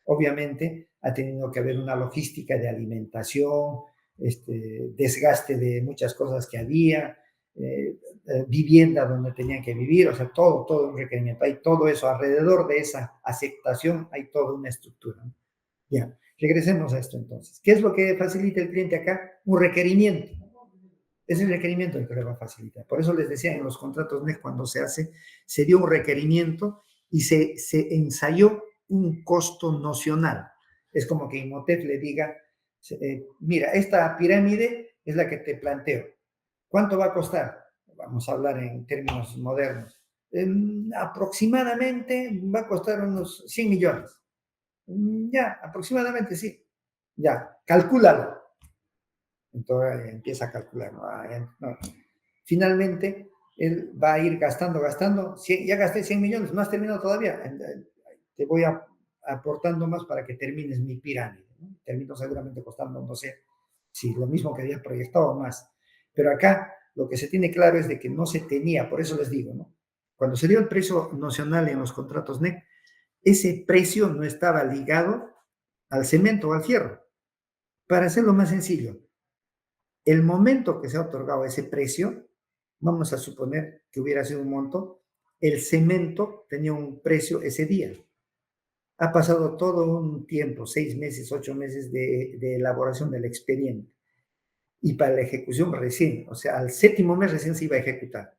obviamente ha tenido que haber una logística de alimentación, desgaste de muchas cosas que había, vivienda donde tenían que vivir, o sea, todo un requerimiento. Hay todo eso alrededor de esa aceptación, hay toda una estructura. Ya, regresemos a esto entonces. ¿Qué es lo que facilita el cliente acá? Un requerimiento. Es el requerimiento el que le va a facilitar. Por eso les decía, en los contratos NEC, cuando se dio un requerimiento y se ensayó un costo nocional. Es como que Imhotep le diga: mira, esta pirámide es la que te planteo. ¿Cuánto va a costar? Vamos a hablar en términos modernos. Aproximadamente va a costar unos 100 millones. Ya, aproximadamente sí. Ya, calcúlalo. Entonces empieza a calcular, ¿no? No. Finalmente, él va a ir gastando, 100, ya gasté 100 millones, no has terminado todavía, te voy aportando más para que termines mi pirámide, ¿no? Termino seguramente costando, no sé, si lo mismo que había proyectado más. Pero acá lo que se tiene claro es de que no se tenía, por eso les digo, ¿no? Cuando se dio el precio nocional en los contratos NEC, ese precio no estaba ligado al cemento o al fierro. Para hacerlo más sencillo, el momento que se ha otorgado ese precio, vamos a suponer que hubiera sido un monto, el cemento tenía un precio ese día. Ha pasado todo un tiempo, 6 meses, 8 meses de elaboración del expediente. Y para la ejecución recién, o sea, al 7º mes recién se iba a ejecutar.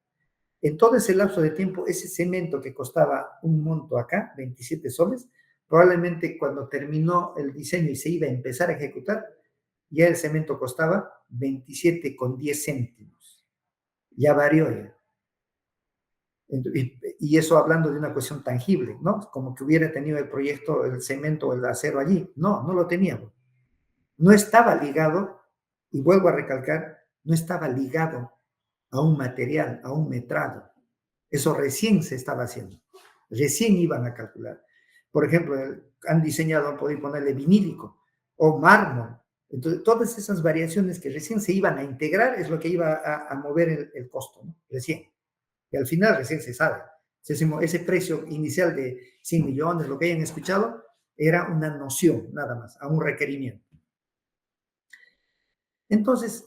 En todo ese lapso de tiempo, ese cemento que costaba un monto acá, 27 soles, probablemente cuando terminó el diseño y se iba a empezar a ejecutar, ya el cemento costaba 27,10 céntimos. Ya varió ya. Y eso hablando de una cuestión tangible, ¿no? Como que hubiera tenido el proyecto, el cemento o el acero allí. No, no lo teníamos. No estaba ligado, y vuelvo a recalcar, no estaba ligado a un material, a un metrado. Eso recién se estaba haciendo. Recién iban a calcular. Por ejemplo, han diseñado, han podido ponerle vinílico o mármol. Entonces, todas esas variaciones que recién se iban a integrar es lo que iba a mover el costo, ¿no? Recién. Y al final recién se sabe. Ese precio inicial de 100 millones, lo que hayan escuchado, era una noción, nada más, a un requerimiento. Entonces,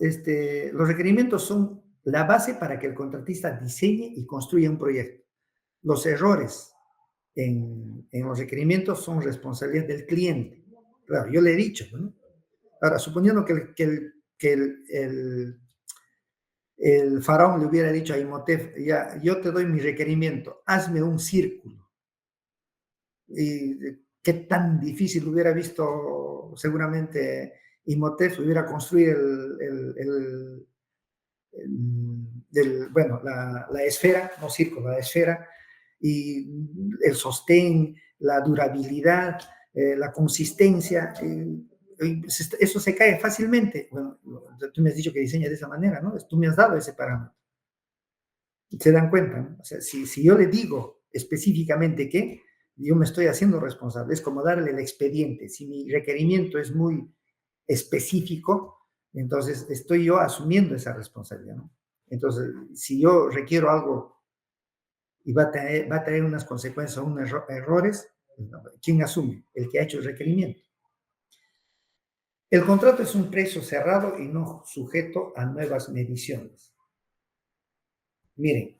los requerimientos son la base para que el contratista diseñe y construya un proyecto. Los errores en los requerimientos son responsabilidad del cliente. Claro, yo le he dicho, ¿no? Ahora, suponiendo el faraón le hubiera dicho a Imhotep, ya, yo te doy mi requerimiento, hazme un círculo. Y qué tan difícil hubiera visto seguramente Imhotep hubiera construido bueno, la esfera, no círculo, la esfera, y el sostén, la durabilidad, la consistencia, eso se cae fácilmente. Bueno, tú me has dicho que diseña de esa manera, ¿no? Tú me has dado ese parámetro. Se dan cuenta, ¿no? O sea, si yo le digo específicamente que yo me estoy haciendo responsable, es como darle el expediente. Si mi requerimiento es muy específico, entonces estoy yo asumiendo esa responsabilidad, ¿no? Entonces, si yo requiero algo y va a traer unas consecuencias o unos errores, ¿quién asume? El que ha hecho el requerimiento. El contrato es un precio cerrado y no sujeto a nuevas mediciones. Miren,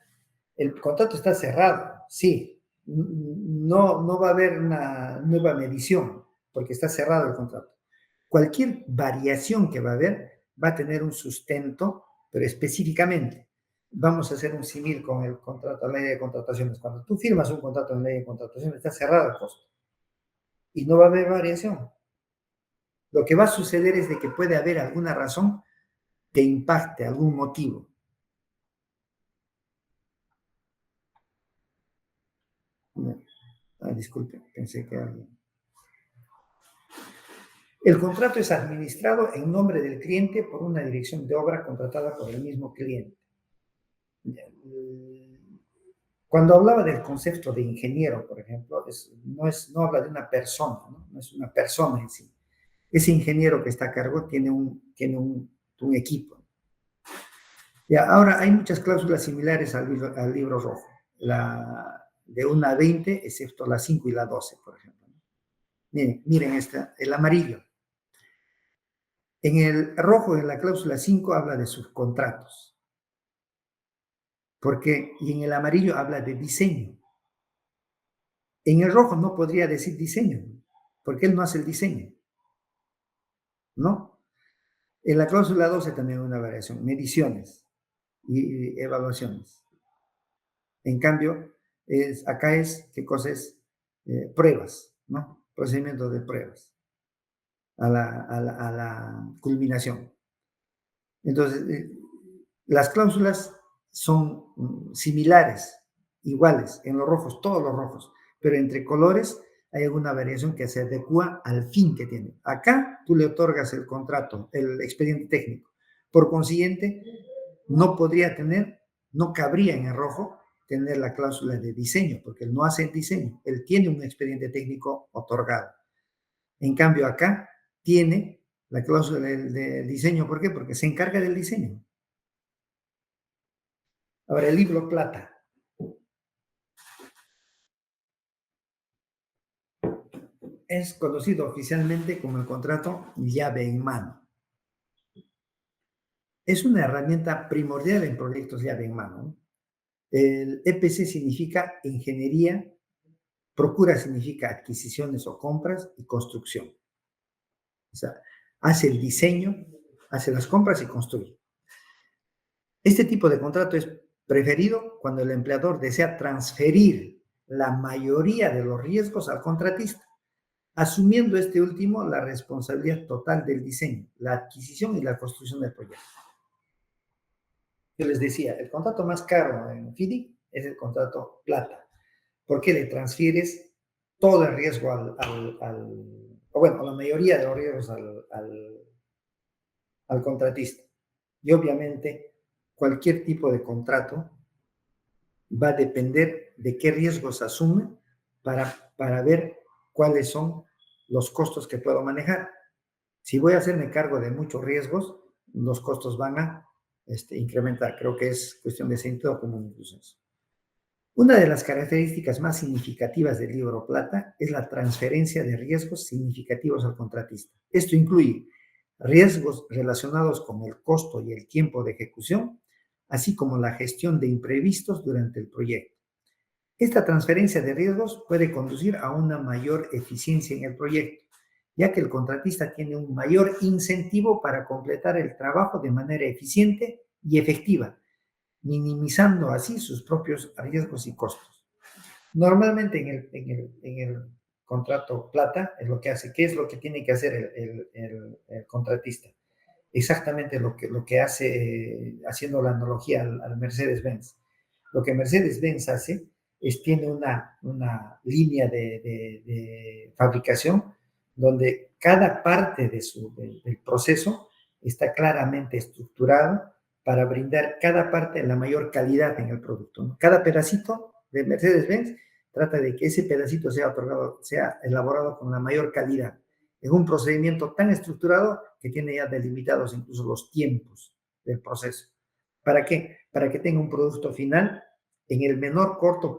el contrato está cerrado, sí. No va a haber una nueva medición porque está cerrado el contrato. Cualquier variación que va a haber va a tener un sustento, pero específicamente. Vamos a hacer un símil con el contrato, la ley de contrataciones. Cuando tú firmas un contrato en ley de contrataciones, está cerrado el costo y no va a haber variación. Lo que va a suceder es de que puede haber alguna razón que impacte, algún motivo. Disculpe, pensé que alguien. El contrato es administrado en nombre del cliente por una dirección de obra contratada por el mismo cliente. Cuando hablaba del concepto de ingeniero, por ejemplo, no habla de una persona, no es una persona en sí. Ese ingeniero que está a cargo tiene un equipo. Ya, ahora, hay muchas cláusulas similares al libro rojo, de 1 a 20, excepto la 5 y la 12, por ejemplo. Miren esta, el amarillo. En el rojo, en la cláusula 5, habla de subcontratos. Y en el amarillo habla de diseño. En el rojo no podría decir diseño, porque él no hace el diseño, ¿no? En la cláusula 12 también hay una variación, mediciones y evaluaciones. En cambio, acá ¿qué cosa es? Pruebas, ¿no? Procedimiento de pruebas a la culminación. Entonces, las cláusulas son similares, iguales, en los rojos, todos los rojos, pero entre colores hay alguna variación que se adecua al fin que tiene. Acá tú le otorgas el contrato, el expediente técnico. Por consiguiente, no cabría en el rojo tener la cláusula de diseño, porque él no hace el diseño, él tiene un expediente técnico otorgado. En cambio, acá tiene la cláusula de diseño. ¿Por qué? Porque se encarga del diseño. Ahora, el libro plata. Es conocido oficialmente como el contrato llave en mano. Es una herramienta primordial en proyectos llave en mano. El EPC significa ingeniería, procura significa adquisiciones o compras y construcción. O sea, hace el diseño, hace las compras y construye. Este tipo de contrato es preferido cuando el empleador desea transferir la mayoría de los riesgos al contratista, asumiendo este último la responsabilidad total del diseño, la adquisición y la construcción del proyecto. Yo les decía, el contrato más caro en FIDI es el contrato plata, porque le transfieres todo el riesgo o bueno, la mayoría de los riesgos al contratista. Y obviamente, cualquier tipo de contrato va a depender de qué riesgos asume para ver cuáles son los costos que puedo manejar. Si voy a hacerme cargo de muchos riesgos, los costos van a incrementar. Creo que es cuestión de sentido común incluso eso. Una de las características más significativas del libro plata es la transferencia de riesgos significativos al contratista. Esto incluye riesgos relacionados con el costo y el tiempo de ejecución, así como la gestión de imprevistos durante el proyecto. Esta transferencia de riesgos puede conducir a una mayor eficiencia en el proyecto, ya que el contratista tiene un mayor incentivo para completar el trabajo de manera eficiente y efectiva, minimizando así sus propios riesgos y costos. Normalmente en el contrato plata es lo que hace. ¿Qué es lo que tiene que hacer el contratista? Exactamente lo que hace, haciendo la analogía al Mercedes-Benz. Lo que Mercedes-Benz hace es tiene una línea de fabricación donde cada parte del proceso está claramente estructurado para brindar cada parte la mayor calidad en el producto, ¿no? Cada pedacito de Mercedes-Benz trata de que ese pedacito sea otorgado, sea elaborado con la mayor calidad, en un procedimiento tan estructurado que tiene ya delimitados incluso los tiempos del proceso. ¿Para qué? Para que tenga un producto final en el menor corto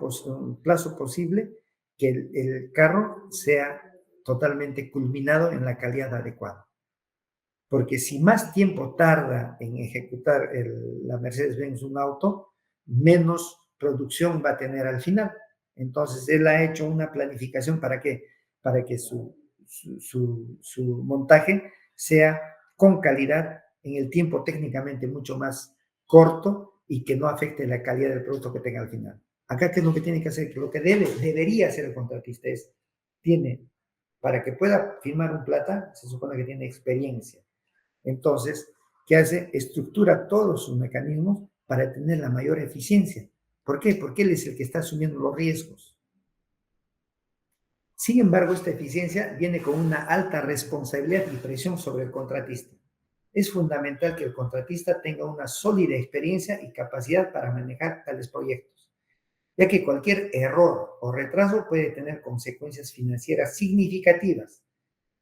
plazo posible, que el carro sea totalmente culminado en la calidad adecuada. Porque si más tiempo tarda en ejecutar la Mercedes-Benz un auto, menos producción va a tener al final. Entonces, él ha hecho una planificación para qué? Para que su montaje sea con calidad en el tiempo técnicamente mucho más corto y que no afecte la calidad del producto que tenga al final. Acá, ¿qué es lo que tiene que hacer? Que lo que debería hacer el contratista es, para que pueda firmar un plata, se supone que tiene experiencia. Entonces, ¿qué hace? Estructura todos sus mecanismos para tener la mayor eficiencia. ¿Por qué? Porque él es el que está asumiendo los riesgos. Sin embargo, esta eficiencia viene con una alta responsabilidad y presión sobre el contratista. Es fundamental que el contratista tenga una sólida experiencia y capacidad para manejar tales proyectos, ya que cualquier error o retraso puede tener consecuencias financieras significativas.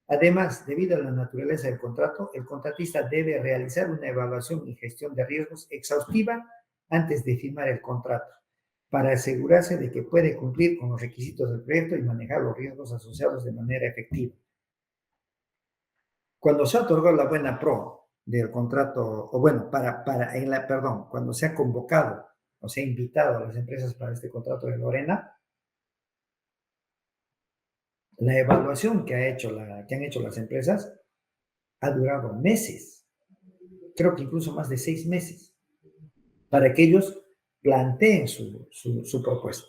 Además, debido a la naturaleza del contrato, el contratista debe realizar una evaluación y gestión de riesgos exhaustiva antes de firmar el contrato, para asegurarse de que puede cumplir con los requisitos del proyecto y manejar los riesgos asociados de manera efectiva. Cuando se otorgó la buena pro del contrato, o bueno, cuando se ha convocado o se ha invitado a las empresas para este contrato de Lorena, la evaluación que han hecho las empresas ha durado meses, creo que incluso más de 6 meses, para que ellos planteen su propuesta.